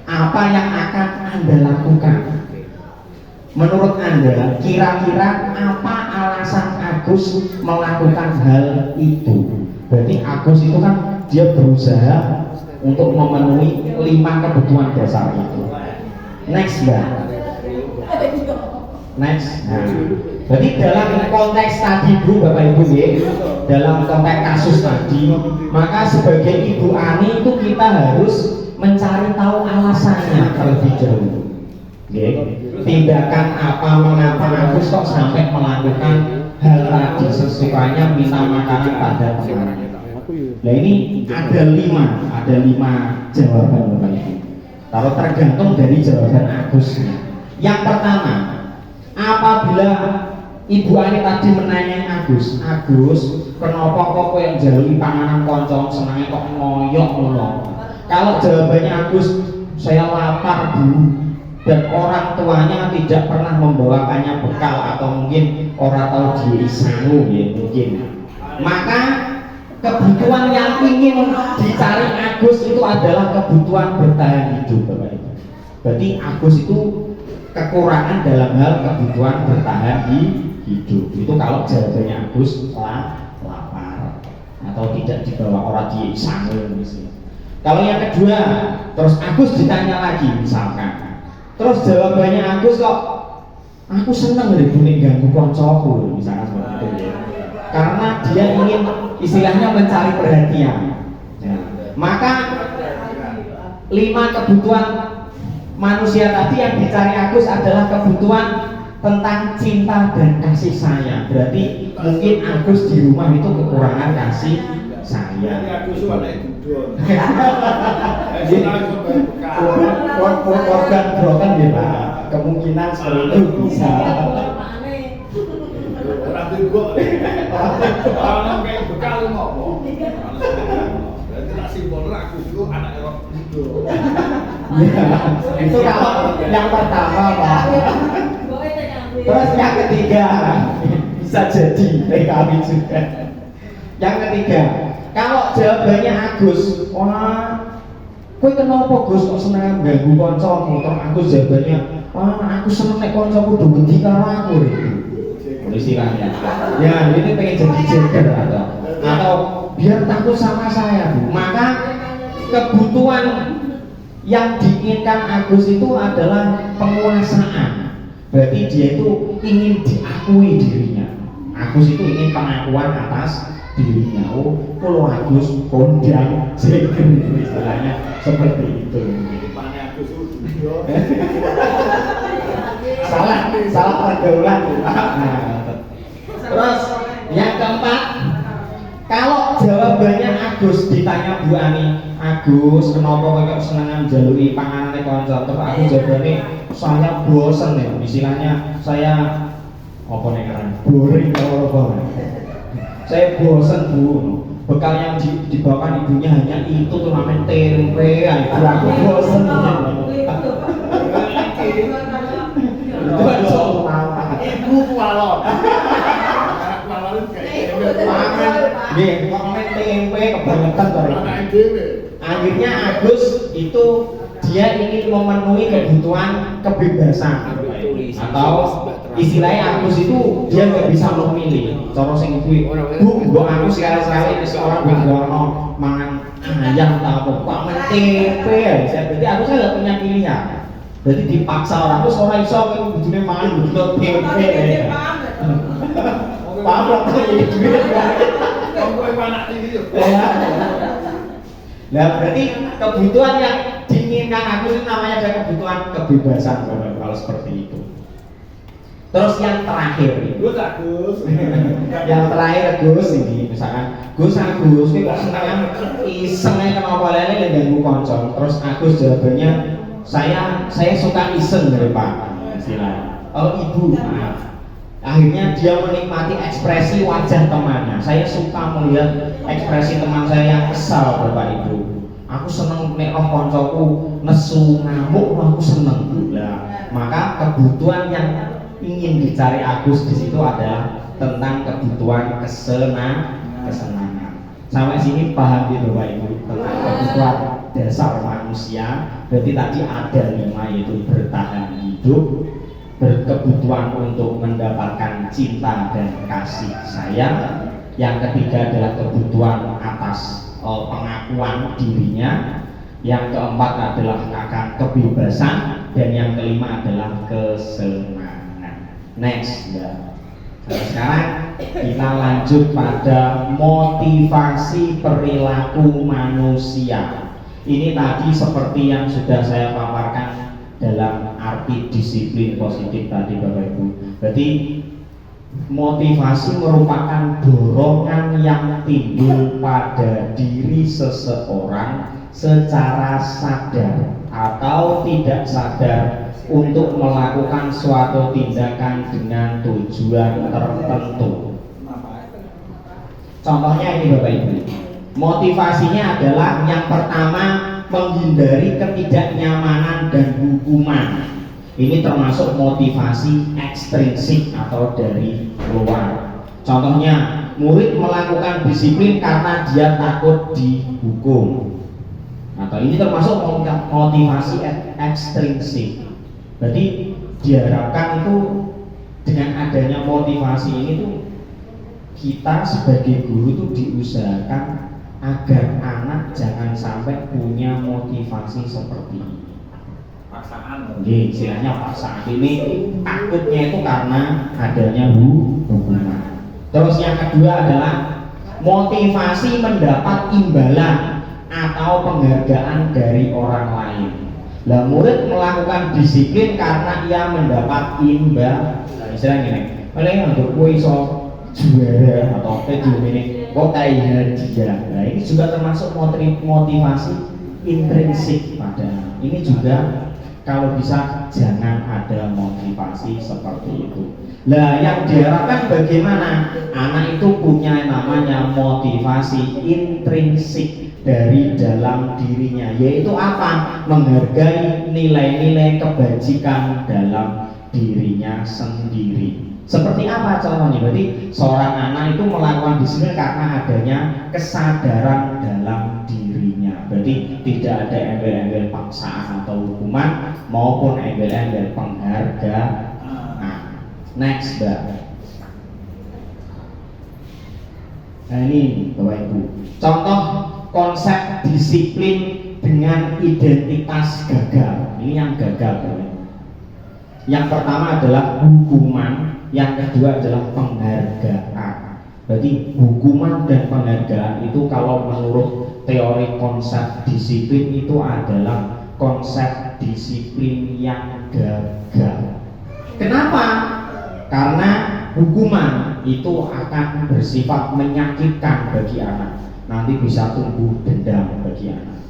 apa yang akan Anda lakukan? Menurut Anda, kira-kira apa alasan Agus melakukan hal itu? Berarti Agus itu kan dia berusaha untuk memenuhi 5 kebutuhan dasar itu. Next, Mbak. Next. Nah, jadi dalam konteks tadi Bu, Bapak Ibu ya, dalam konteks kasus tadi, maka sebagai Ibu Ani itu kita harus mencari tahu alasannya terlebih dahulu. Tindakan apa mengapa Agus kok sampai melakukan hal tadi, sesukanya minta makanan pada temannya. Nah ini ada 5 jawaban Bapak Ibu. Kalau tergantung dari jawaban Agusnya. Yang pertama, apabila Ibu Ani tadi menanyai Agus, kenapa kok kowe yang jalui panganan koncong senangnya kok ngoyok ngono? Kalau jawabannya Agus, saya lapar Bu, dan orang tuanya tidak pernah membawakannya bekal atau mungkin orang tahu dia sangu ya mungkin. Maka kebutuhan yang ingin dicari Agus itu adalah kebutuhan bertahan hidup, Bapak Ibu. Berarti Agus itu kekurangan dalam hal kebutuhan bertahan hidup. Itu kalau jawabannya Agus lapar atau tidak dibawa orang di sangu misalnya. Kalau yang kedua, terus Agus ditanya lagi misalkan, terus jawabannya Agus kok aku seneng nih ganggu koncoku misalkan seperti itu ya. Karena dia ingin istilahnya mencari perhatian ya. Maka 5 kebutuhan manusia tadi yang dicari Agus adalah kebutuhan tentang cinta dan kasih sayang. Berarti mungkin Agus di rumah itu kekurangan kasih sayang. Organ broken ya Pak, kemungkinan seperti itu bisa. Orang kayak bekal ngomong. Berarti tak simbol aku itu anak roh itu. Itu kalau yang pertama Pak. Terus yang ketiga bisa jadi PKB juga. Yang ketiga, kalau jawabannya Agus, wah, kowe kenapa Gus kok seneng ganggu kancamu? Terus Agus jawabannya, wah, aku seneng nek kancaku do wedi karo aku. Istilahnya. Ya, ini pengen jadi jeger atau biar takut sama saya, Bu. Maka kebutuhan yang diinginkan Agus itu adalah penguasaan. Berarti dia itu ingin diakui dirinya. Agus itu ingin pengakuan atas dirinya. Oh, kalau Agus kondang jeger istilahnya seperti itu. Salah pergaulan. Nah, terus yang keempat, kalau jawabannya Agus ditanya Bu Ani, Agus kenapa kok senengan jalui panganan kanca? Terus aku jawabannya saya bosen ya, istilahnya saya apa nih kan boring kalau apa. Saya bosen Bu, bekal yang dibawakan ibunya hanya itu tuh namanya tempe, aku bosen. Ibu kualon. Kualon kayak tempe kebanyakan akhirnya Agus itu dia ingin memenuhi kebutuhan kebebasan atau istilahnya Agus itu dia nggak bisa memilih. Cara sing ibu Bu aku sekali-sekali seorang begono mangan ayam atau pamen tempe ya. Berarti aku saya nggak punya pilihan. Jadi dipaksa orang terus orang iso kan bujune mangan begitu tempe ya. Pamrok iki duit kan. Wong kowe anak iki yo. Ya. Nah, berarti kebutuhan yang diinginkan aku itu namanya ada kebutuhan kebebasan kalau seperti itu. Terus yang terakhir, Gus Agus. yang terakhir Gus ini, misalkan Gus Agus, kok seneng isengnya kenapa lele ganggu konco. Terus Agus jawabannya, saya suka iseng dari Pak, istilahnya. Oh ibu, maaf. Akhirnya dia menikmati ekspresi wajah temannya. Saya suka melihat ekspresi teman saya yang kesal, Bapak Ibu. Aku seneng nek roh koncoku nesu ngamuk, aku seneng. Nah, maka kebutuhan yang ingin dicari Agus di situ adalah tentang kebutuhan kesenangan. Sampai sini paham gitu Bapak Ibu tentang kebutuhan dasar manusia. Berarti tadi ada 5 yaitu bertahan hidup, berkebutuhan untuk mendapatkan cinta dan kasih sayang. Yang ketiga adalah kebutuhan atas pengakuan dirinya. Yang keempat adalah akan kebebasan, dan yang kelima adalah kesenangan. Next, ya. Nah, sekarang kita lanjut pada motivasi perilaku manusia. Ini tadi seperti yang sudah saya paparkan dalam arti disiplin positif tadi Bapak Ibu. Berarti motivasi merupakan dorongan yang timbul pada diri seseorang secara sadar atau tidak sadar untuk melakukan suatu tindakan dengan tujuan tertentu. Contohnya ini Bapak Ibu, motivasinya adalah yang pertama menghindari ketidaknyamanan dan hukuman. Ini termasuk motivasi ekstrinsik atau dari luar. Contohnya, murid melakukan disiplin karena dia takut dihukum. Atau ini termasuk motivasi ekstrinsik. Berarti diharapkan itu dengan adanya motivasi ini tuh kita sebagai guru tuh diusahakan agar anak jangan sampai punya motivasi seperti ini. Paksaan. Istilahnya paksaan. Ini takutnya itu karena adanya hukuman. Terus yang kedua adalah motivasi mendapat imbalan atau penghargaan dari orang lain. Lah murid melakukan disiplin karena ia mendapat imbalan. Istilahnya ini, paling untuk kue iso juara atau keju ini kok kayak hadiah. Nah ini juga termasuk motivasi intrinsik pada. Ini juga kalau bisa jangan ada motivasi seperti itu. Lah yang diharapkan bagaimana anak itu punya namanya motivasi intrinsik dari dalam dirinya, yaitu apa? Menghargai nilai-nilai kebajikan dalam dirinya sendiri. Seperti apa contohnya? Berarti seorang anak itu melakukan disiplin karena adanya kesadaran dalam dirinya. Berarti tidak ada embel-embel paksaan atau hukuman maupun embel-embel penghargaan. Nah, next Mbak. Nah ini Bapak Ibu, contoh konsep disiplin dengan identitas gagal. Ini yang gagal Bapak Ibu. Yang pertama adalah hukuman, yang kedua adalah penghargaan. Berarti hukuman dan penghargaan itu kalau menurut teori konsep disiplin itu adalah konsep disiplin yang gagal. Kenapa? Karena hukuman itu akan bersifat menyakitkan bagi anak. Nanti bisa tumbuh dendam bagi anak.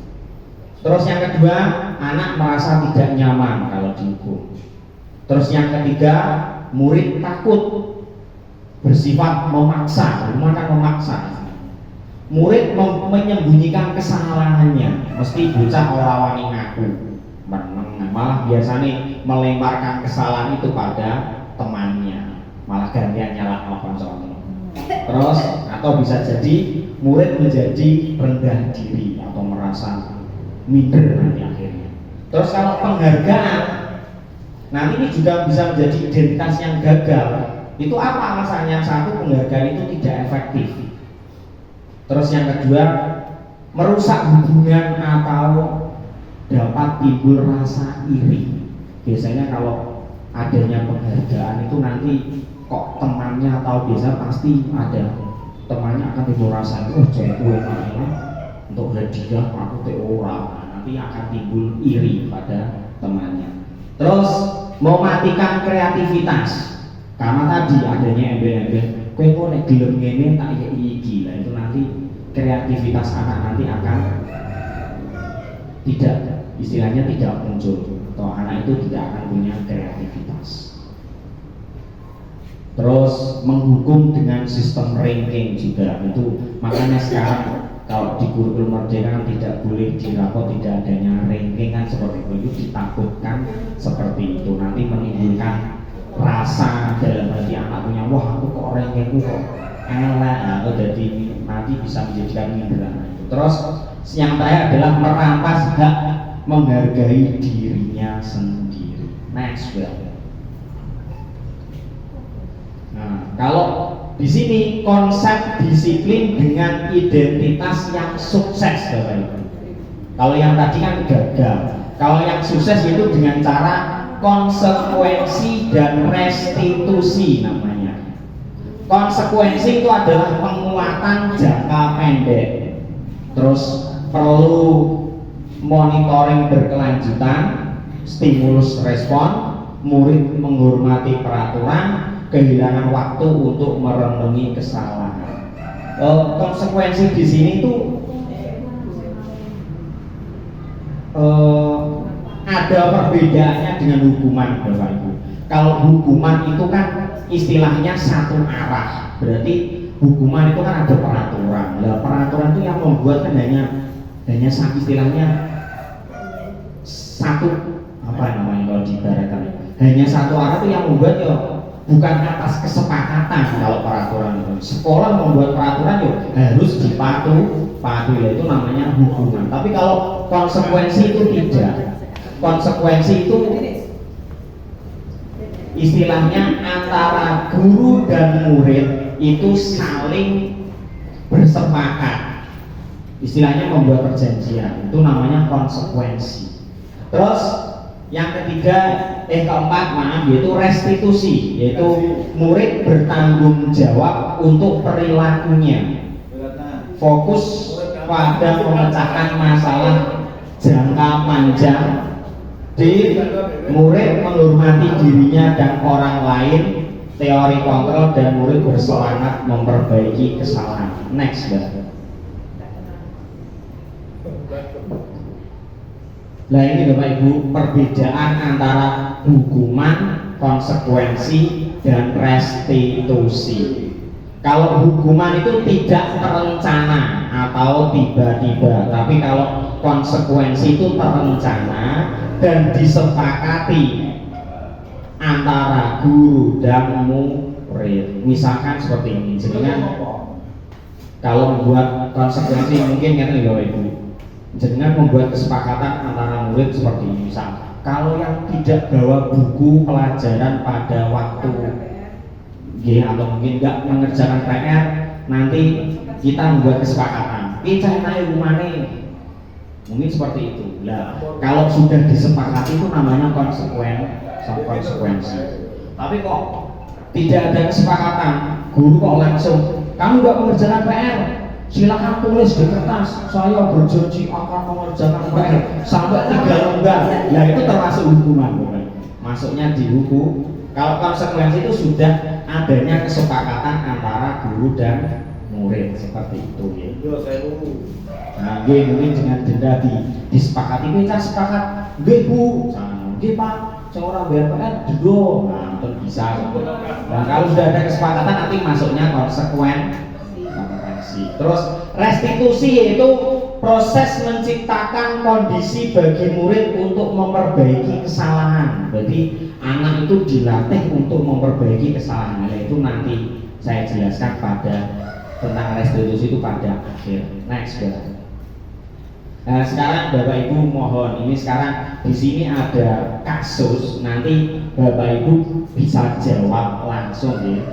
Terus yang kedua, anak merasa tidak nyaman kalau dihukum. Terus yang ketiga, murid takut, bersifat memaksa. Hukuman kan memaksa. Murid menyembunyikan kesalahannya. Mesti bocah ora wani ngaku. Malah biasanya melemparkan kesalahan itu pada temannya. Malah gantian nyalahkan konconya. Terus atau bisa jadi murid menjadi rendah diri atau merasa minder nanti akhirnya. Terus kalau penghargaan, nah ini juga bisa menjadi identitas yang gagal. Itu apa alasannya? Satu, penghargaan itu tidak efektif. Terus yang kedua, merusak hubungan atau dapat timbul rasa iri. Biasanya kalau adanya penghargaan itu nanti kok temannya atau biasa pasti ada temannya akan timbul rasa oh jadi gue untuk hadiah aku te orang, nah, nanti akan timbul iri pada temannya. Terus mematikan kreativitas karena tadi adanya embel-embel kowe kok nek gelem ngene tak iki lah, itu nanti kreativitas anak nanti akan tidak, istilahnya tidak muncul atau anak itu tidak akan punya kreativitas. Terus menghukum dengan sistem ranking juga itu, makanya sekarang kalau di kurikulum Merdeka kan tidak boleh dirapot tidak adanya ranking kan seperti itu ditakutkan seperti itu nanti menimbulkan rasa dalam hati anak punya wah aku kok rankingku kok elek atau jadi nanti bisa menjadikan minder. Terus yang terakhir adalah merampas hak menghargai dirinya sendiri. Next, nah, kalau di sini konsep disiplin dengan identitas yang sukses, Bapak Ibu. Kalau yang tadi kan gagal. Kalau yang sukses itu dengan cara konsekuensi dan restitusi namanya. Konsekuensi itu adalah penguatan jangka pendek. Terus perlu monitoring berkelanjutan, stimulus respon, murid menghormati peraturan, kehilangan waktu untuk merenungi kesalahan. Konsekuensi di sini tuh ada perbedaannya dengan hukuman, Bapak Ibu. Kalau hukuman itu kan istilahnya satu arah, berarti hukuman itu kan ada peraturan. Nah, peraturan itu yang membuat kan hanya istilahnya satu apa namanya kalau diibaratkan hanya satu arah itu yang membuat ya bukan atas kesepakatan. Kalau peraturan itu sekolah membuat peraturan ya harus dipatuhi, itu namanya hukuman. Tapi kalau konsekuensi itu tidak. Konsekuensi itu istilahnya antara guru dan murid itu saling bersepakat, istilahnya membuat perjanjian, itu namanya konsekuensi. Terus yang ketiga, keempat maaf, yaitu restitusi, yaitu murid bertanggung jawab untuk perilakunya, fokus pada memecahkan masalah jangka panjang. Murid menghormati dirinya dan orang lain, teori kontrol, dan murid bersemangat memperbaiki kesalahan. Next, Nah ini Bapak Ibu perbedaan antara hukuman, konsekuensi, dan restitusi. Kalau hukuman itu tidak terencana atau tiba-tiba, tapi kalau konsekuensi itu terencana dan disepakati antara guru dan murid. Misalkan seperti ini, jadi kalau membuat konsekuensi mungkin kan Bapak Ibu, jadi membuat kesepakatan antara murid seperti ini. Misal, kalau yang tidak bawa buku pelajaran pada waktu atau mungkin nggak mengerjakan PR, nanti kita membuat kesepakatan kita naik rumahnya, mungkin seperti itu. Nah, kalau sudah disepakati itu namanya konsekuensi. Tapi kok tidak ada kesepakatan, guru kok langsung kamu nggak mengerjakan PR, silakan tulis di kertas saya berjanji akan mengerjakan PR sampai 3 lembar. Nah itu termasuk hukuman, masuknya di hukum. Kalau konsekuensi itu sudah adanya kesepakatan antara guru dan murid seperti itu ya. Nah, mungkin dengan denda disepakati, kita sepakat, Bu, Pak, seorang bayar PR denda, nah itu bisa. Nah kalau sudah ada kesepakatan nanti masuknya konsekuensi. Terus restitusi yaitu proses menciptakan kondisi bagi murid untuk memperbaiki kesalahan. Jadi anak itu dilatih untuk memperbaiki kesalahan. Itu nanti saya jelaskan tentang restitusi itu pada akhir. Next, Nah, sekarang Bapak Ibu mohon, ini sekarang di sini ada kasus, nanti Bapak Ibu bisa jawab langsung ya.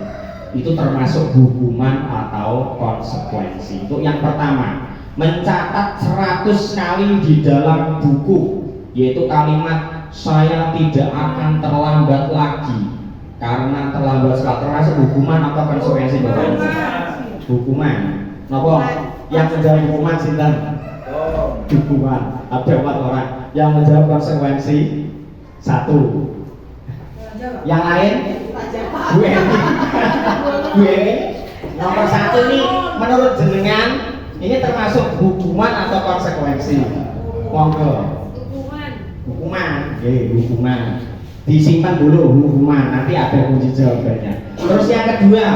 Itu termasuk hukuman atau konsekuensi. Untuk yang pertama, mencatat 100 kali di dalam buku, yaitu kalimat saya tidak akan terlambat lagi. Karena terlambat sekali termasuk hukuman atau konsekuensi Bapak Ibu? Hukuman. Napa? Yang menjawab hukuman sinten? Hukuman. Ada 4 orang. Yang menjawab konsekuensi 1. Yang lain? Bu Eni. Bu Eni. Nomor 1 nih menurut jenengan ini termasuk hukuman atau konsekuensi? Monggo. Hukuman. Hukuman. Disimpan dulu hukuman, nanti ada kunci jawabannya. Terus yang kedua,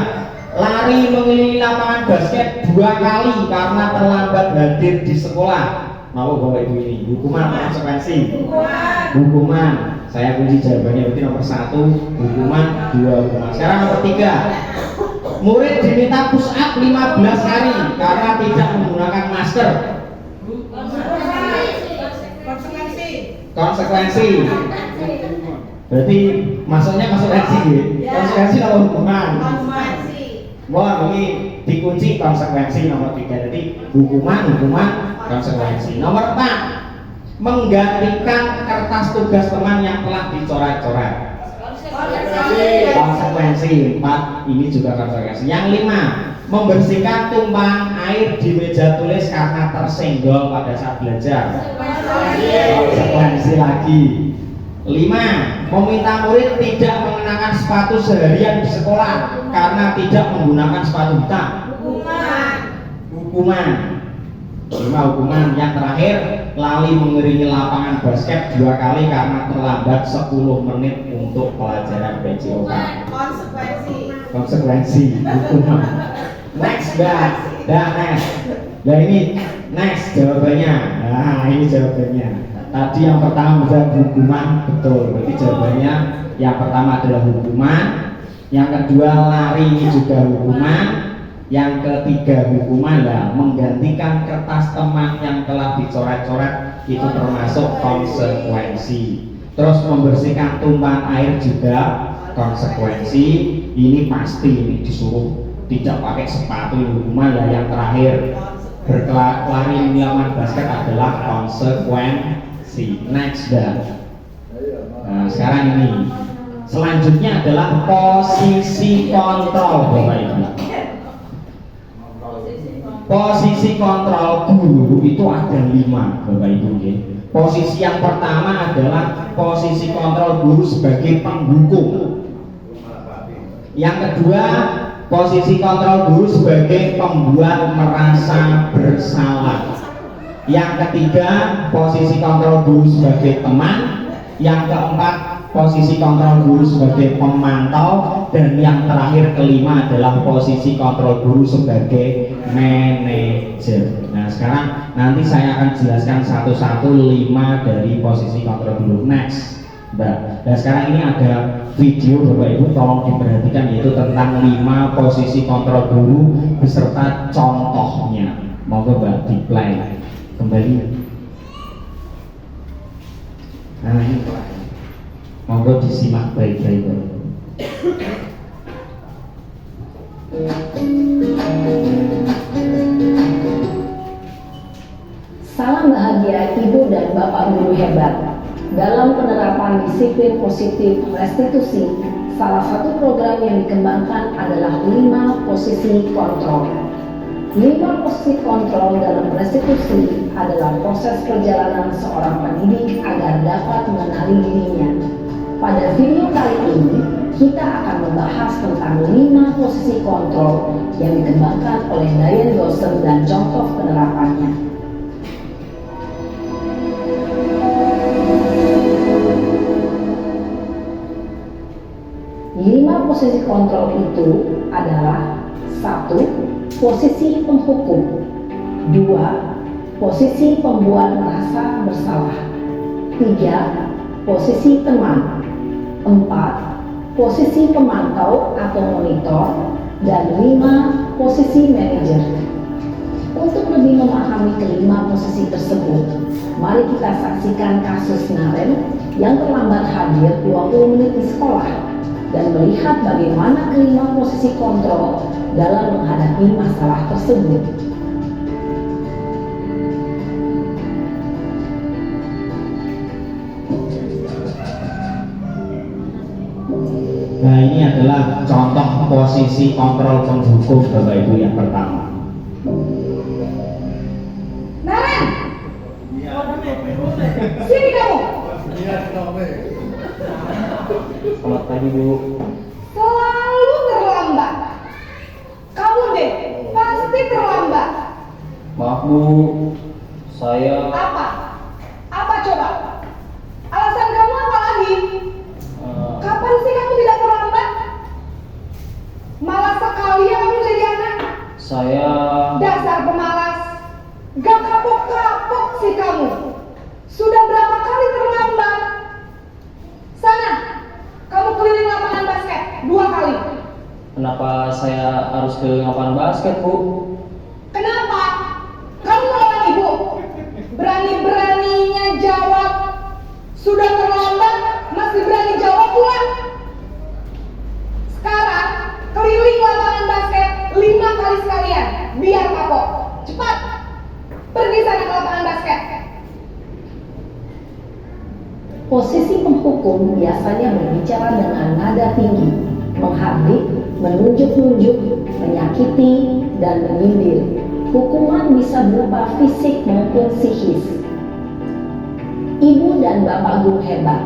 lari mengelilingi lapangan basket 2 kali karena terlambat hadir di sekolah. Mau Bapak Ibu ini hukuman atau konsekuensi? Hukuman. Saya kunci jawabannya berarti nomor 1 hukuman, 2 hukuman. Sekarang nomor 3, murid diminta push up 15 kali karena tidak menggunakan masker. Konsekuensi. Berarti maksudnya konsekuensi ya? Konsekuensi atau hukuman? Wah, ini dikunci konsekuensi nomor 3. Jadi hukuman, konsekuensi. Nomor 4, menggantikan kertas tugas teman yang telah dicoret-coret. Konsekuensi 4, ini juga konsekuensi. Yang 5, membersihkan tumpahan air di meja tulis karena tersenggol pada saat belajar. Konsekuensi lagi. 5, meminta murid tidak mengenakan sepatu seharian di sekolah karena tidak menggunakan sepatu hitam. Hukuman. 5 hukuman. Yang terakhir, lali mengiringi lapangan basket 2 kali karena terlambat 10 menit untuk pelajaran PJOK. Konsekuensi. Hukuman. Next, next. Nah ini next jawabannya. Nah ini jawabannya. Tadi yang pertama menjawab hukuman, betul. Berarti jawabannya yang pertama adalah hukuman, yang kedua lari ini juga hukuman, yang ketiga hukuman lah menggantikan kertas teman yang telah dicoret-coret itu termasuk konsekuensi. Terus membersihkan tumpahan air juga konsekuensi. Ini pasti ini disuruh tidak pakai sepatu hukuman lah. Yang terakhir berlari di lapangan basket adalah konsekuensi. Next dah. Nah, sekarang ini selanjutnya adalah posisi kontrol Bapak Ibu. Posisi kontrol guru itu ada 5 Bapak Ibu. Posisi yang pertama adalah posisi kontrol guru sebagai penghukum. Yang kedua, posisi kontrol guru sebagai pembuat merasa bersalah. Yang ketiga, posisi kontrol guru sebagai teman. Yang keempat, posisi kontrol guru sebagai pemantau. Dan yang terakhir, kelima adalah posisi kontrol guru sebagai manajer. Nah sekarang nanti saya akan jelaskan satu-satu 5 dari posisi kontrol guru. Next Mbak. Nah sekarang ini ada video Bapak Ibu tolong diperhatikan, yaitu tentang 5 posisi kontrol guru beserta contohnya. Monggo Mbak di play kembali. Nah ini monggo disimak baik-baik. Salam bahagia Ibu dan Bapak guru hebat. Dalam penerapan disiplin positif restitusi, salah satu program yang dikembangkan adalah 5 posisi kontrol. 5 posisi kontrol dalam restitusi adalah proses perjalanan seorang pendidik agar dapat mengenali dirinya. Pada video kali ini, kita akan membahas tentang 5 posisi kontrol yang dikembangkan oleh Diane Dawson dan contoh penerapannya. Posisi kontrol itu adalah 1. Posisi penghukum, 2. Posisi pembuat merasa bersalah, 3. Posisi teman, 4. Posisi pemantau atau monitor, dan 5. Posisi manajer. Untuk lebih memahami kelima posisi tersebut, mari kita saksikan kasus Naren yang terlambat hadir 20 menit di sekolah dan melihat bagaimana kelima posisi kontrol dalam menghadapi masalah tersebut. Nah, ini adalah contoh posisi kontrol penghukum Bapak Ibu yang pertama. Naren, sini kamu. Selamat pagi Bu. Selalu terlambat. Kamu deh, pasti terlambat. Maaf Bu, saya Apa? Apa coba? Alasan kamu apa lagi? Kapan sih kamu tidak terlambat? Malas sekali ya kamu jadi anak. saya Dasar pemalas. Gak kapok-kapok sih kamu. Sudah berapa kali terlambat? Sana, kamu keliling lapangan basket 2 kali. Kenapa saya harus ke lapangan basket Bu? Kenapa? Kamu melawan ibu? Berani-beraninya jawab. Sudah terlambat, masih berani jawab pula. Sekarang, keliling lapangan basket 5 kali sekalian. Biar kapok. Cepat. Pergi sana ke lapangan basket. Posisi penghukum biasanya berbicara dengan nada tinggi, menghardik, menunjuk-nunjuk, menyakiti, dan menyindir. Hukuman bisa berupa fisik maupun psikis. Ibu dan bapak guru hebat.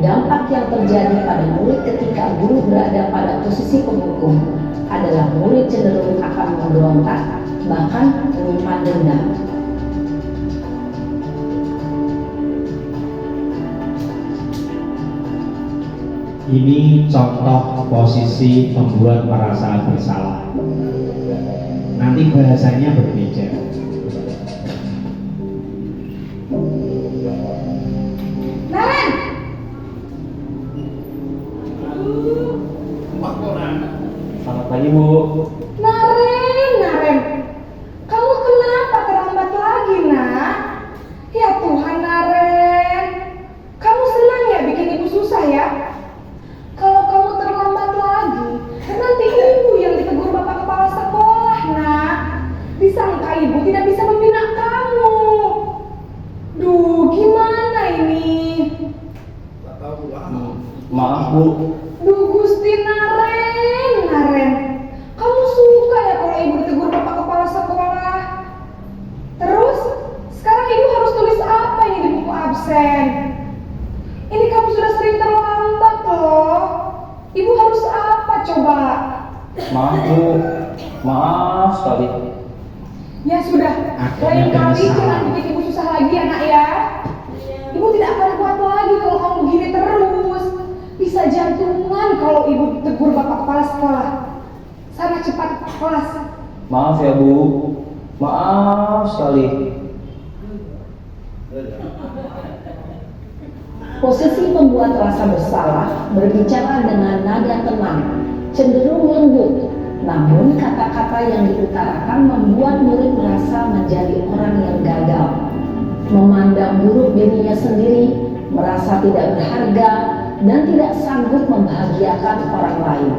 Dampak yang terjadi pada murid ketika guru berada pada posisi penghukum adalah murid cenderung akan memberontak, bahkan menyimpan dendam. Ini contoh posisi membuat merasa bersalah. Nanti bahasanya berbeda. Naren! Selamat pagi Bu. Naren, kamu kenapa terlambat lagi, nak? Ya Tuhan, Naren, kamu senang ya bikin ibu susah ya? Kalau kamu terlambat lagi, nanti ibu yang ditegur bapak kepala sekolah, nak. Disangka ibu tidak bisa membina kamu. Duh, gimana ini? Maaf Bu. Duh, Gusti Naren, kamu suka ya kalau ibu ditegur bapak kepala sekolah? Terus, sekarang ibu harus tulis apa ini di buku absen? Ini kamu sudah sering terlambat loh. Ibu harus apa coba? Maaf Bu. Maaf sekali. Ya sudah, lain kali jangan bikin ibu susah lagi ya nak ya. Ibu tidak akan kuat lagi kalau kamu begini terus. Bisa jantungan kalau ibu tegur bapak kepala sekolah. Sana cepat kelas. Maaf ya Bu. Maaf sekali. Posisi pembuat rasa bersalah berbicara dengan nada tenang, cenderung lembut. Namun kata-kata yang diutarakan membuat murid merasa menjadi orang yang gagal, memandang buruk dirinya sendiri, merasa tidak berharga, dan tidak sanggup membahagiakan orang lain.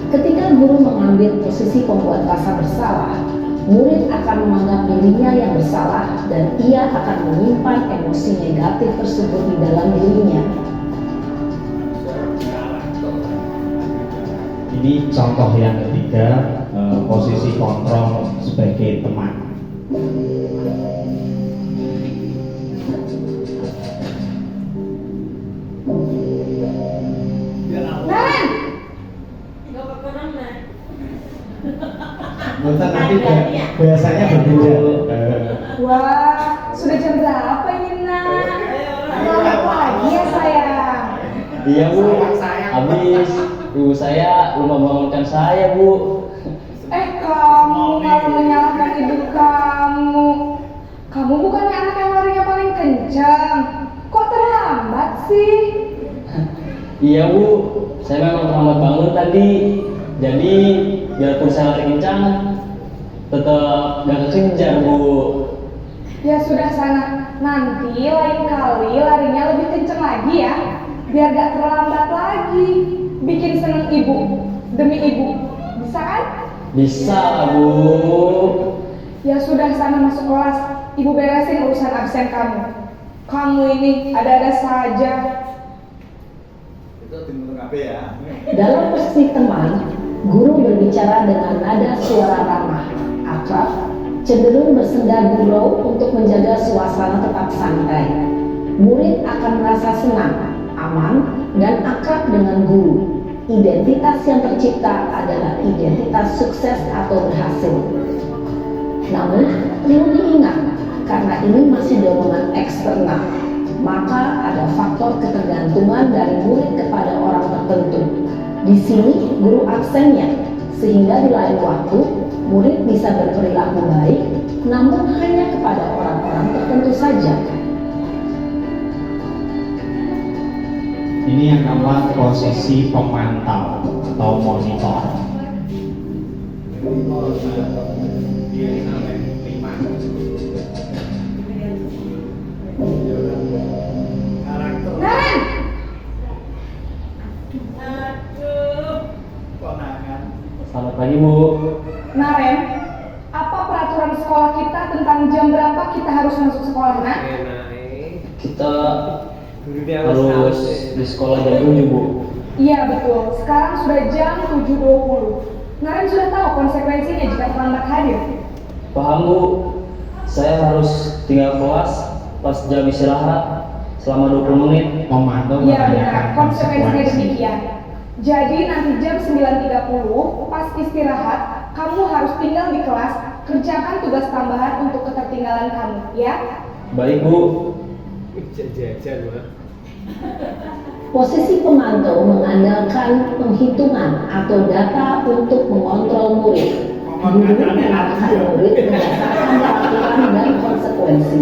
Ketika guru mengambil posisi pembuat rasa bersalah, murid akan menganggap dirinya yang bersalah dan ia akan menyimpan emosi negatif tersebut di dalam dirinya. Ini contoh yang ketiga, posisi kontrol sebagai teman. Naren! Bentar, nanti bahasanya berbeda. Wah, sudah jam berapa ini nak? Selamat pagi ya sayang. Iya Bu, habis ibu saya lupa bangunkan saya Bu. Kamu malah menyalahkan ibu kamu. Kamu bukannya anak yang larinya paling kencang. Kok terlambat sih? Iya Bu, saya memang terlambat bangun tadi. Jadi biarpun saya lari kencang, tetap gak kekejar Bu. Ya sudah sana, nanti lain kali larinya lebih kencang lagi ya. Biar gak terlambat lagi. Bikin seneng ibu, demi ibu. Bisa kan? Bisa Bu. Ya sudah sana masuk kelas. Ibu beresin urusan absen kamu. Kamu ini ada-ada saja. Itu tim KB ya. Dalam posisi teman, guru berbicara dengan nada suara ramah, akrab, cenderung bersenda gurau untuk menjaga suasana tetap santai. Murid akan merasa senang, aman, dan akrab dengan guru. Identitas yang tercipta adalah identitas sukses atau berhasil. Namun, perlu diingat, karena ini masih dorongan eksternal, maka ada faktor ketergantungan dari murid kepada orang tertentu. Di sini guru absennya, sehingga di lain waktu murid bisa berperilaku baik, namun hanya kepada orang-orang tertentu saja. Ini yang namanya posisi pemantau atau monitor. Naren, Selamat pagi Bu. Naren, apa peraturan sekolah kita tentang jam berapa kita harus masuk sekolah, Nak? Kita harus di sekolah jam 7 Bu. Iya betul, sekarang sudah jam 7.20. Naren sudah tahu konsekuensinya jika terlambat hadir. Paham Bu, saya harus tinggal kelas pas jam istirahat selama 20 menit. Memantau Iya benar, menanyakan konsekuensinya konsekuensi. demikian. Jadi nanti jam 9.30 pas istirahat, kamu harus tinggal di kelas, kerjakan tugas tambahan untuk ketertinggalan kamu, ya? Baik Bu. Posisi pemantau mengandalkan penghitungan atau data untuk mengontrol murid. Guru mengarahkan murid berdasarkan peraturan dan konsekuensi.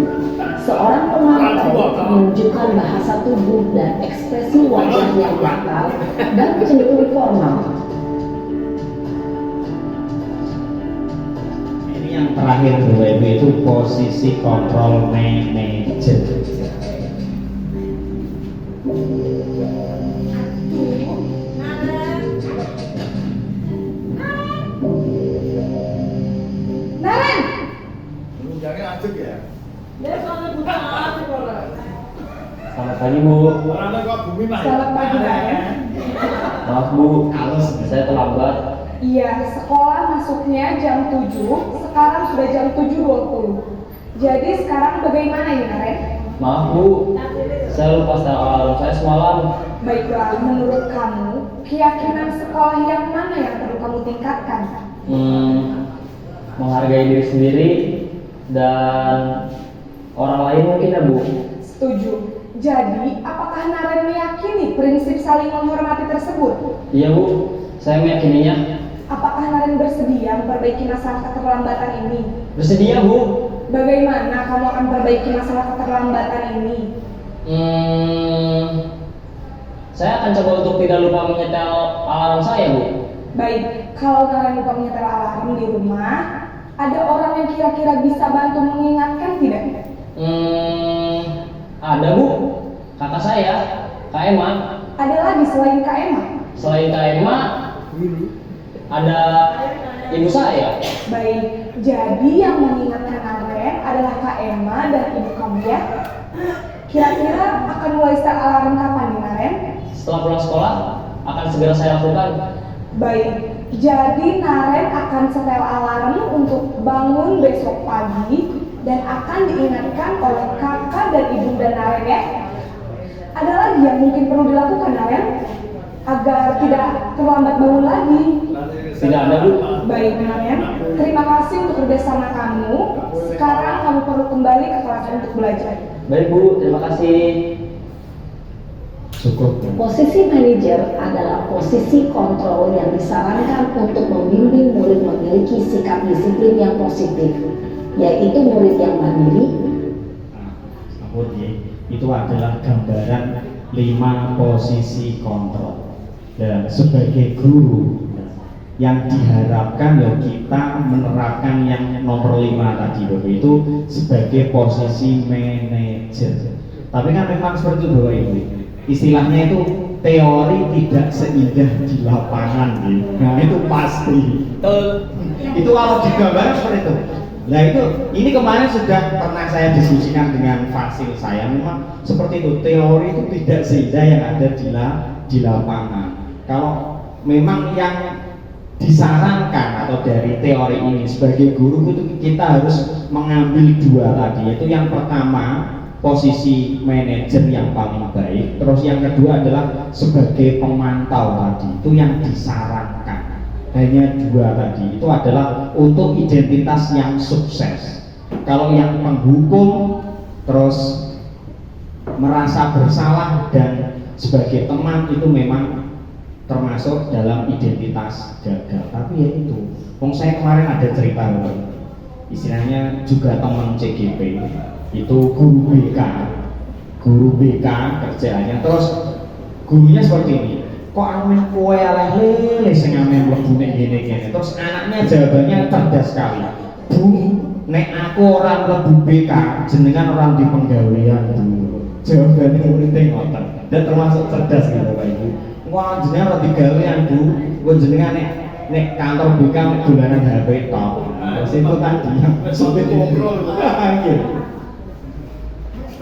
Seorang pemantau menunjukkan bahasa tubuh dan ekspresi wajah yang datar dan cenderung formal. Ini yang terakhir Bapak Ibu itu posisi kontrol manajer. Naren! Jangan acuk ya. Selamat pagi Bu. Orang kok bumi mah. Selamat pagi, Naren. Maaf Bu, saya terlambat. Iya, sekolah masuknya jam 7, sekarang sudah jam 7.20. Jadi sekarang bagaimana ini, Naren? Maaf Bu, saya lupa setel alarm saya semalam. Baiklah, menurut kamu, keyakinan sekolah yang mana yang perlu kamu tingkatkan? Menghargai diri sendiri dan orang lain mungkin ya Bu. Setuju. Jadi, apakah Naren meyakini prinsip saling menghormati tersebut? Iya Bu, saya meyakininya. Apakah Naren bersedia memperbaiki masalah keterlambatan ini? Bersedia Bu. Bagaimana kamu akan memperbaiki masalah keterlambatan ini? Saya akan coba untuk tidak lupa menyetel alarm saya Bu. Baik, kalau Naren lupa menyetel alarm di rumah, ada orang yang kira-kira bisa bantu mengingatkan tidak? Ada Bu, kakak saya, Kak Emma. Ada lagi selain Kak Emma? Selain Kak Emma, ada ibu saya. Baik, jadi yang mengingatkan Naren adalah Kak Emma dan ibu kamu ya? Kira-kira akan mulai start alarm kapan nih Naren? Setelah pulang sekolah, akan segera saya lakukan. Baik, jadi Naren akan setel alarm untuk bangun besok pagi dan akan diingatkan oleh kakak dan ibunda Naren ya. Ada lagi yang mungkin perlu dilakukan Naren agar tidak terlambat bangun lagi. Tidak ada Bu. Baik Naren, terima kasih untuk kerjasama kamu. Sekarang kamu perlu kembali ke kelas untuk belajar. Baik Bu, terima kasih. Cukup. Posisi manajer adalah posisi kontrol yang disarankan untuk membimbing murid memiliki sikap disiplin yang positif, yaitu murid yang mandiri. Itu adalah gambaran 5 posisi kontrol. Dan sebagai guru yang diharapkan ya kita menerapkan yang nomor 5 tadi Bapak itu sebagai posisi manajer. Tapi kan memang seperti itu Bapak Ibu. Istilahnya itu teori tidak seindah di lapangan gitu. Nah itu pasti. Itu kalau digambarkan seperti itu. Nah ini kemarin sudah pernah saya diskusikan dengan fasil saya. Memang seperti itu, teori itu tidak seindah yang ada di lapangan. Kalau memang yang disarankan atau dari teori ini sebagai guru itu kita harus mengambil dua tadi, yaitu yang pertama posisi manajer yang paling baik, terus yang kedua adalah sebagai pemantau tadi, itu yang disarankan. Hanya dua tadi, itu adalah untuk identitas yang sukses. Kalau yang penghukum terus merasa bersalah dan sebagai teman itu memang termasuk dalam identitas gagal. Tapi ya itu, saya kemarin ada cerita, istilahnya juga teman CGP, itu guru BK kerjaannya, terus gurunya seperti ini, kok amin kowe lele sing amin mlebu nek gini. Terus anaknya jawabannya cerdas sekali, Bu, nek aku orang mlebu BK jenengan orang di penggawean dulu. Jawabannya muridnya ngoten dan termasuk cerdas gitu Bapak Ibu. Wah jenengan rada digawean Bu, kok jenengan nek kantor BK dolanan HP tok. Terus itu tadi yang sulit ngobrol.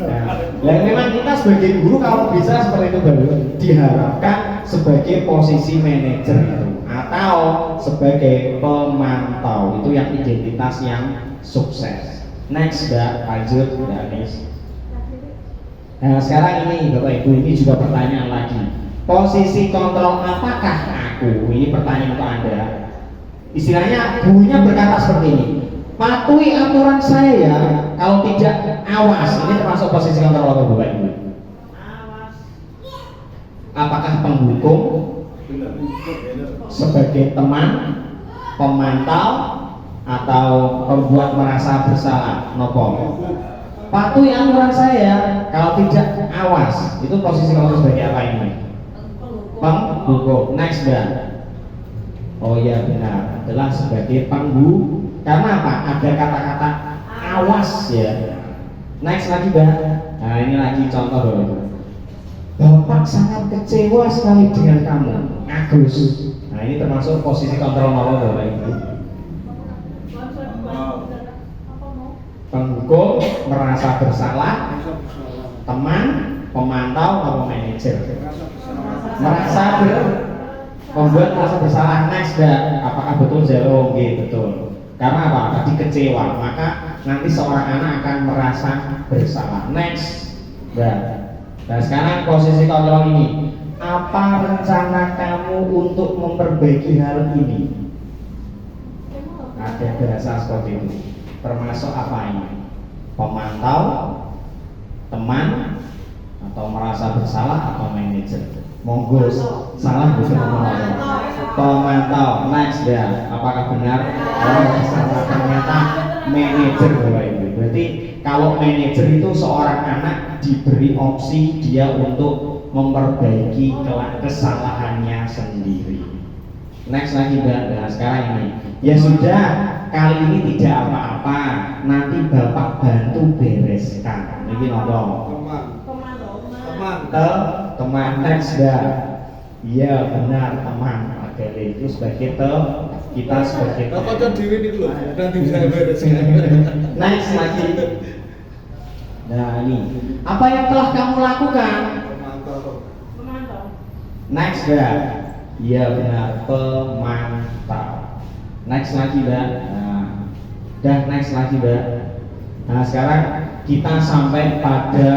Nah, memang kita sebagai guru kalau bisa seperti itu baru diharapkan sebagai posisi manajer itu atau sebagai pemantau, itu yang identitas yang sukses. Next, Mbak, lanjut Mbak Anis. Nah sekarang ini Bapak Ibu, ini juga pertanyaan lagi. Posisi kontrol apakah aku? Ini pertanyaan untuk Anda. Istilahnya gurunya berkata seperti ini, patuhi aturan saya ya, kalau tidak awas. Ini termasuk posisi kontrol apa Bapak Ibu? Apakah penghukum, sebagai teman, pemantau, atau pembuat merasa bersalah? Nopo? Patuhi aturan saya, kalau tidak awas. Itu posisi kontrol sebagai apa ini? Penghukum. Next Mbak. Oh iya benar, adalah sebagai penghukum. Karena apa? Ada kata-kata awas ya. Next lagi Mbak. Nah ini lagi contoh Bapak. Bapak sangat kecewa sekali dengan kamu, Agus. Nah ini termasuk posisi kontrol nomor Bapak Ibu. Penghukum, merasa bersalah, teman, pemantau atau manajer. Membuat merasa bersalah. Next Mbak. Apakah betul zero? Betul. Karena apa? Tadi kecewa, maka nanti seorang anak akan merasa bersalah. Next, nah sekarang posisi kontrol ini. Apa rencana kamu untuk memperbaiki hal ini? Ada bahasa seperti itu. Termasuk apa ini? Pemantau, teman, atau merasa bersalah, atau manajer? Monggo, salah bukan pemantau. Next ya, apakah benar? Salah, ternyata manajer Bapak Ibu. Berarti kalau manajer itu seorang anak diberi opsi dia untuk memperbaiki kesalahannya sendiri. Next lagi Mbak. Nah sekarang ini, ya sudah, kali ini tidak apa-apa, nanti Bapak bantu bereskan. Ini nodong. Teman next Mbak. Iya benar, teman. Oke, itu sebagai kita sebagai kocok diri ini loh, nanti saya bereskan. Next lagi. Nah ini, apa yang telah kamu lakukan? Pemantau. Next Mbak. Iya benar, pemantau. Next lagi Mbak. Nah, next lagi Mbak. Nah sekarang kita sampai pada,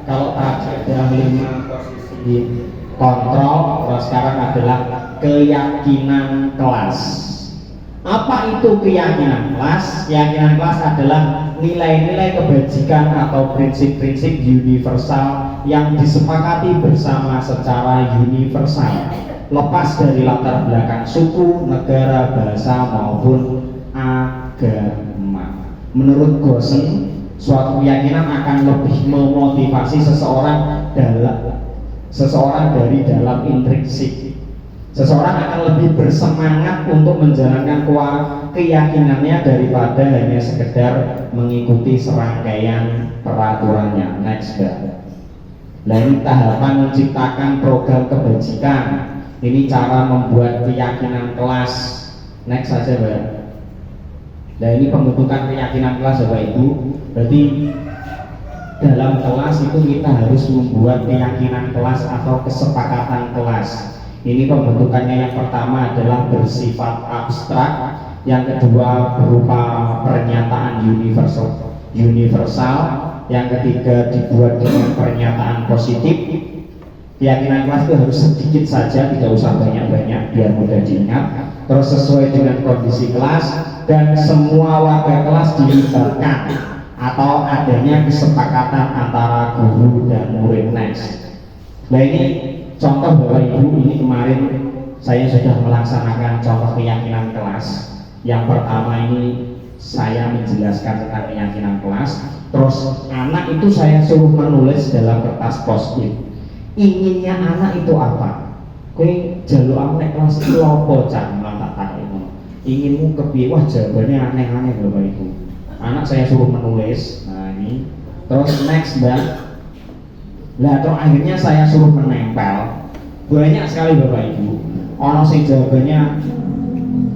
kalau tadi ada 5 posisi kontrol, terus sekarang adalah keyakinan kelas. Apa itu keyakinan kelas? Keyakinan kelas adalah nilai-nilai kebajikan atau prinsip-prinsip universal yang disepakati bersama secara universal, lepas dari latar belakang suku, negara, bahasa maupun agama. Menurut Gosen, suatu keyakinan akan lebih memotivasi seseorang dari dalam intrinsik. Seseorang akan lebih bersemangat untuk menjalankan keyakinannya daripada hanya sekedar mengikuti serangkaian peraturannya. Next Mbak. Nah ini tahapan menciptakan program kebajikan. Ini cara membuat keyakinan kelas. Next saja Mbak. Nah ini pembentukan keyakinan kelas Bapak Ibu. Berarti dalam kelas itu kita harus membuat keyakinan kelas atau kesepakatan kelas. Ini pembentukannya yang pertama adalah bersifat abstrak, yang kedua berupa pernyataan universal, yang ketiga dibuat dengan pernyataan positif. Keyakinan kelas itu harus sedikit saja, tidak usah banyak-banyak biar mudah diingat. Terus sesuai dengan kondisi kelas dan semua warga kelas dilibatkan atau adanya kesepakatan antara guru dan murid. Next. Nah ini contoh Bapak Ibu, ini kemarin saya sudah melaksanakan contoh keyakinan kelas. Yang pertama ini saya menjelaskan tentang keyakinan kelas. Terus anak itu saya suruh menulis dalam kertas post-it. Inginnya anak itu apa? Kowe jaluk aku nek kelas itu apa cak? Malah tak ngono. Inginmu kepiye? Wah jawabannya aneh-aneh Bapak Ibu. Anak saya suruh menulis. Nah ini. Terus next Mbak. Lah terus akhirnya saya suruh menempel. Banyak sekali Bapak Ibu. Ono sing jawabannya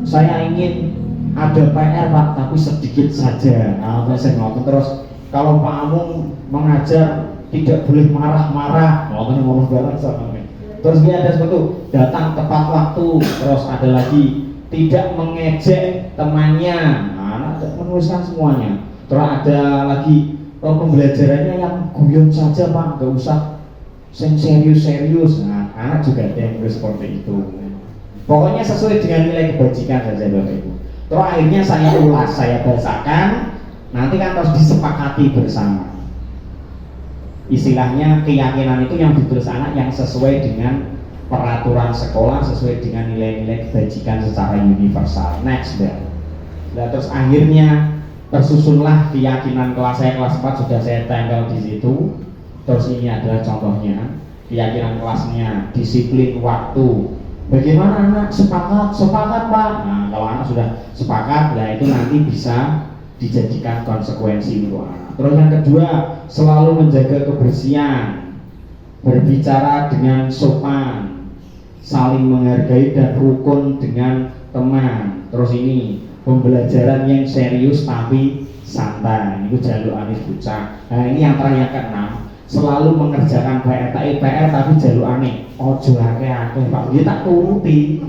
saya ingin ada PR Pak, tapi sedikit saja. Nah, saya ngomong terus kalau Pak Amung mengajar tidak boleh marah-marah. Ngomong banget sama. Terus dia ada sesuatu datang tepat waktu. Terus ada lagi tidak mengejek temannya. Nah, menuliskan semuanya. Terus ada lagi pembelajarannya yang guyon saja Pak, nggak usah serius-serius. Nah, anak juga ada yang nulis seperti itu. Pokoknya sesuai dengan nilai kebajikan saja Bapak Ibu. Terus akhirnya saya ulas, saya bacakan. Nanti kan harus disepakati bersama. Istilahnya keyakinan itu yang ditulis anak yang sesuai dengan peraturan sekolah, sesuai dengan nilai-nilai kebajikan secara universal. Next Mbak. Nah, terus akhirnya tersusunlah keyakinan kelas saya, kelas 4 sudah saya tempel di situ. Terus ini adalah contohnya keyakinan kelasnya, disiplin waktu. Bagaimana anak sepakat? Sepakat Pak. Nah kalau anak sudah sepakat, nah itu nanti bisa dijadikan konsekuensi untuk anak. Terus yang kedua, selalu menjaga kebersihan, berbicara dengan sopan, saling menghargai dan rukun dengan teman. Terus ini pembelajaran yang serius tapi santai. Ini jaluk anis bocah. Nah ini yang terakhir yang keenam, selalu mengerjakan PR tapi jaluk aneh. Ojo akeh-akeh Pak, dia tak turuti.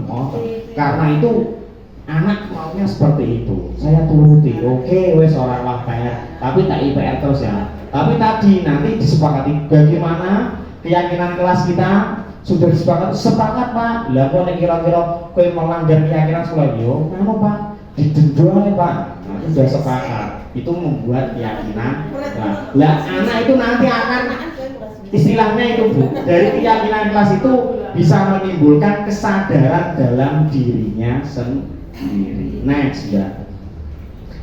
Karena itu anak maunya seperti itu, saya turuti. Oke, wes orang lah PR, tapi tak IPR terus ya. Tapi tadi nanti disepakati bagaimana keyakinan kelas kita sudah disepakati. Sepakat Pak. Lah kok kira-kira kowe melanggar keyakinan sekolah yo, ngono Pak, didenda ya Pak. Nah, sudah sepakat. Itu membuat keyakinan. Lah anak itu nanti akan istilahnya itu Bu, dari keyakinan kelas itu bisa menimbulkan kesadaran dalam dirinya sendiri. Next ya.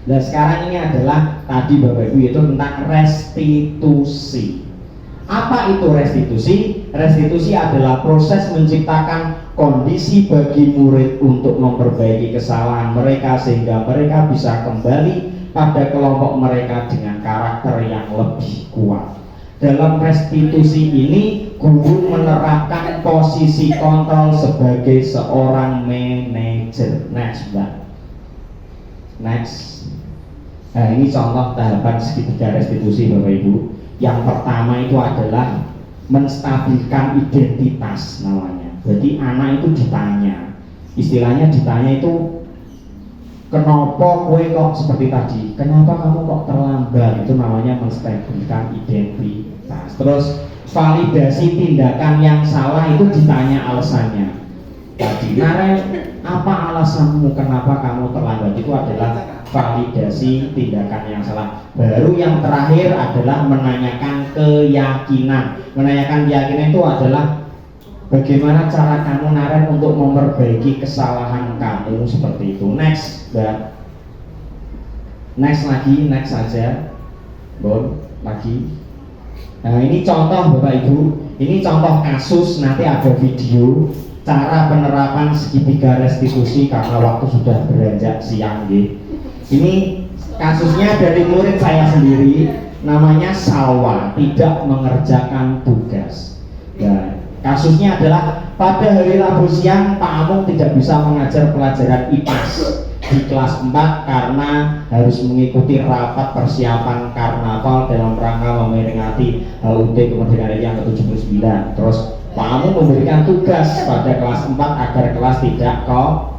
Nah sekarang ini adalah tadi Bapak Ibu itu tentang restitusi. Apa itu restitusi? Restitusi adalah proses menciptakan kondisi bagi murid untuk memperbaiki kesalahan mereka sehingga mereka bisa kembali pada kelompok mereka dengan karakter yang lebih kuat. Dalam restitusi ini, guru menerapkan posisi kontrol sebagai seorang manajer. Next, Mbak. Next. Nah, ini contoh tahapan segitiga restitusi, Bapak Ibu. Yang pertama itu adalah menstabilkan identitas namanya. Jadi anak itu ditanya, istilahnya ditanya itu, kenapa kowe kok seperti tadi? Kenapa kamu kok terlambat? Itu namanya menstabilkan identitas. Terus validasi tindakan yang salah itu ditanya alasannya. Tadi Naren, apa alasanmu kenapa kamu terlambat? Itu adalah validasi tindakan yang salah. Baru yang terakhir adalah menanyakan keyakinan. Menanyakan keyakinan itu adalah bagaimana cara kamu Naren untuk memperbaiki kesalahan kamu seperti itu. Next, Mbak. Next lagi, next saja. Bon, lagi. Nah, ini contoh Bapak Ibu. Ini contoh kasus, nanti ada video cara penerapan segitiga restitusi karena waktu sudah beranjak siang gitu. Ini kasusnya dari murid saya sendiri, namanya Salwa, tidak mengerjakan tugas. Ya, kasusnya adalah pada hari Rabu siang Pak Amung tidak bisa mengajar pelajaran IPAS di kelas 4 karena harus mengikuti rapat persiapan karnaval dalam rangka memperingati HUT kemerdekaan RI yang ke-79. Terus Pak Amu memberikan tugas pada kelas 4 agar kelas tidak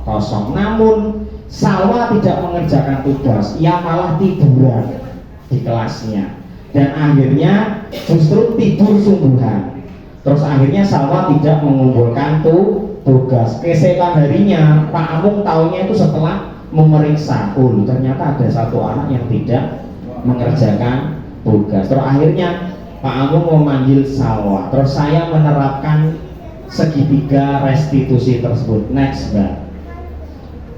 kosong. Namun Salwa tidak mengerjakan tugas, ia malah tiduran di kelasnya dan akhirnya justru tidur sungguhan. Terus akhirnya Salwa tidak mengumpulkan tugas. Keesokan harinya Pak Amung tahunya itu setelah memeriksa, ternyata ada satu anak yang tidak mengerjakan tugas. Terus akhirnya Pak Amung memanggil Salwa. Terus saya menerapkan segitiga restitusi tersebut. Next, Mbak.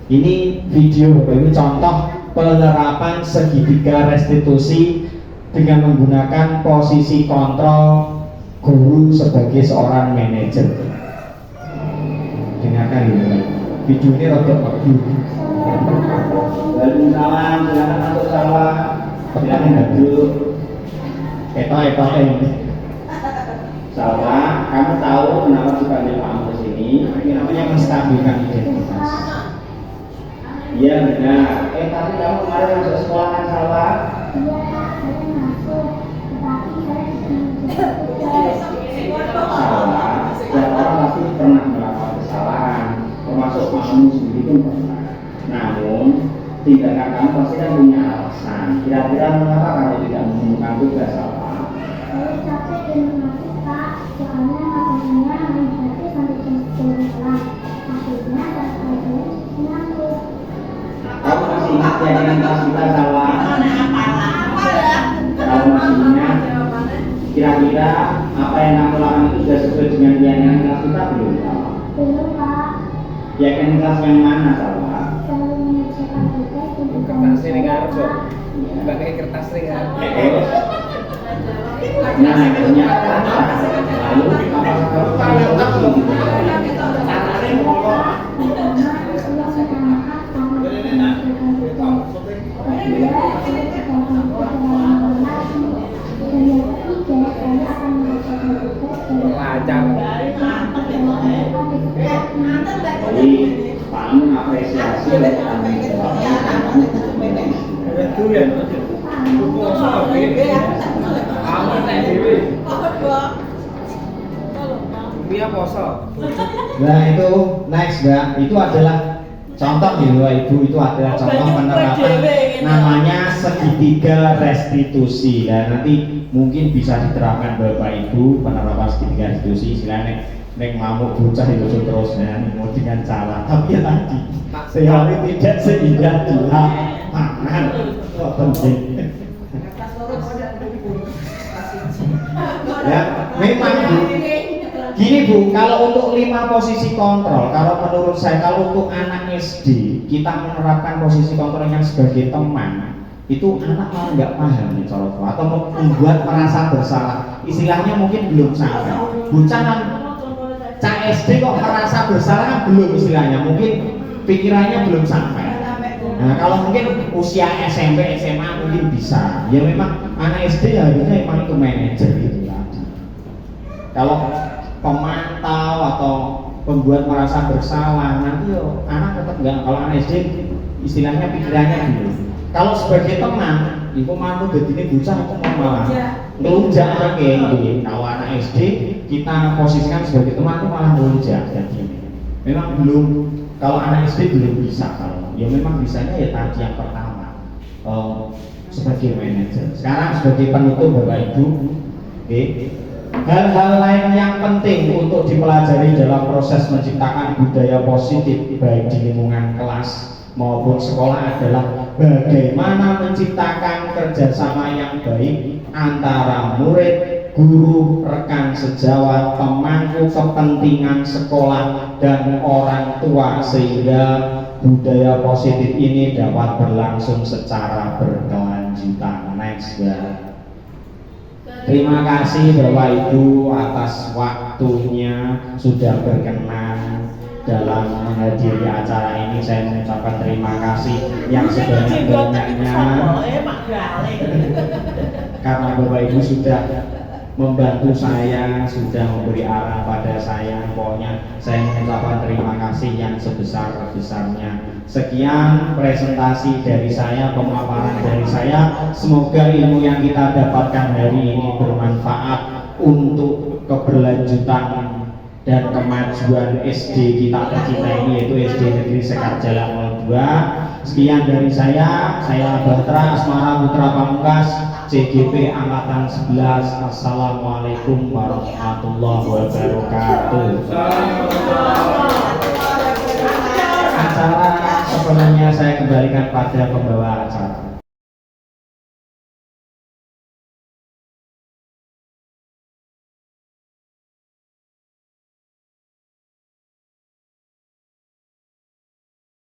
Ini video Bapak Ibu contoh penerapan segitiga restitusi dengan menggunakan posisi kontrol guru sebagai seorang manajer. Dengarkan ini, video ini rada bagus. Waalaikumsalam, silakan masuk Salwa. Silakan duduk. Etok ini. Salwa, kamu tahu kenapa dipanggil Pak Amu ke sini? Ini namanya menstabilkan identitas. Iya benar. Tapi kamu kemarin masuk sekolah kan Salwa? Iya, saya masuk. Tetapi saya Salwa, setiap orang pasti pernah melakukan kesalahan, termasuk Pak Amu sendiri pun pernah. Namun tindakan kamu pasti kan punya alasan. Kira-kira mengapa kamu tidak menemukan tugas Salwa? saya capek dan masuk Pak. Soalnya katanya mengikuti sampai jam 10 malam. Akhirnya pas saya ngantuk. Kamu masih ingat keyakinan kelas kita Salwa? Kamu masih ingat? Kira-kira apa yang kamu lakukan itu sudah sesuai dengan keyakinan kelas kita belum? Belum Pak. Keyakinan kelas yang mana Salwa? Selalu mengerjakan tugas untuk Kertas ringan kok. Pakai kertas ringan. Nah, ternyata lalu apakah kamu jadi Pak Amu apresiasi tanggung jawab Itu ya. Dia poso. Nah itu next Mbak, itu adalah contoh ya Bapak Ibu, itu adalah contoh penerapan namanya segitiga restitusi. Dan nanti mungkin bisa diterapkan Bapak Ibu penerapan segitiga restitusi. Istilahnya neng mamuk bocah itu terus mau dengan cara tapi ya tadi teori tidak seindah di lapangan. Kok penting ya memang Bu. Gini Bu, kalau untuk 5 posisi kontrol, kalau menurut saya kalau untuk anak SD kita menerapkan posisi kontrol yang sebagai teman, itu anak malah nggak paham nih atau membuat merasa bersalah. Istilahnya mungkin belum sampai. Bocah Cak SD kok merasa bersalah kan belum istilahnya, mungkin pikirannya belum sampai. Nah kalau mungkin usia SMP, SMA mungkin bisa. Ya memang anak SD harusnya memang itu manajer gitu ya. Kalau pemantau atau pembuat merasa bersalah nanti anak tetap enggak. Kalau anak SD istilahnya pikirannya dulu. Kalau sebagai teman itu mantu gedine bocah itu malah ngelunjak lagi. Kalau anak SD kita posisikan sebagai teman itu malah ngelunjak. Jadi memang belum, kalau anak SD belum bisa. Kalau ya memang bisanya ya tadi yang pertama sebagai manajer. Sekarang sebagai penutup Bapak Ibu, hal-hal lain yang penting untuk dipelajari dalam proses menciptakan budaya positif baik di lingkungan kelas maupun sekolah adalah bagaimana menciptakan kerjasama yang baik antara murid, guru, rekan sejawat, pemangku kepentingan sekolah, dan orang tua sehingga budaya positif ini dapat berlangsung secara berkelanjutan. Next ya. Terima kasih Bapak Ibu atas waktunya sudah berkenan dalam menghadiri acara ini. Saya mengucapkan terima kasih yang sebanyak-banyaknya karena Bapak Ibu sudah membantu saya, sudah memberi arah pada saya. Pokoknya saya mengucapkan terima kasih yang sebesar-besarnya. Sekian presentasi dari saya, pemaparan dari saya. Semoga ilmu yang kita dapatkan hari ini bermanfaat untuk keberlanjutan dan kemajuan SD kita tercinta ini, yaitu SD Negeri Sekar Jalan 02. Sekian dari saya Batra Asmara Putra Pamungkas, CGP Angkatan 11. Assalamualaikum warahmatullahi wabarakatuh. Acara sepenuhnya saya kembalikan pada pembawa acara.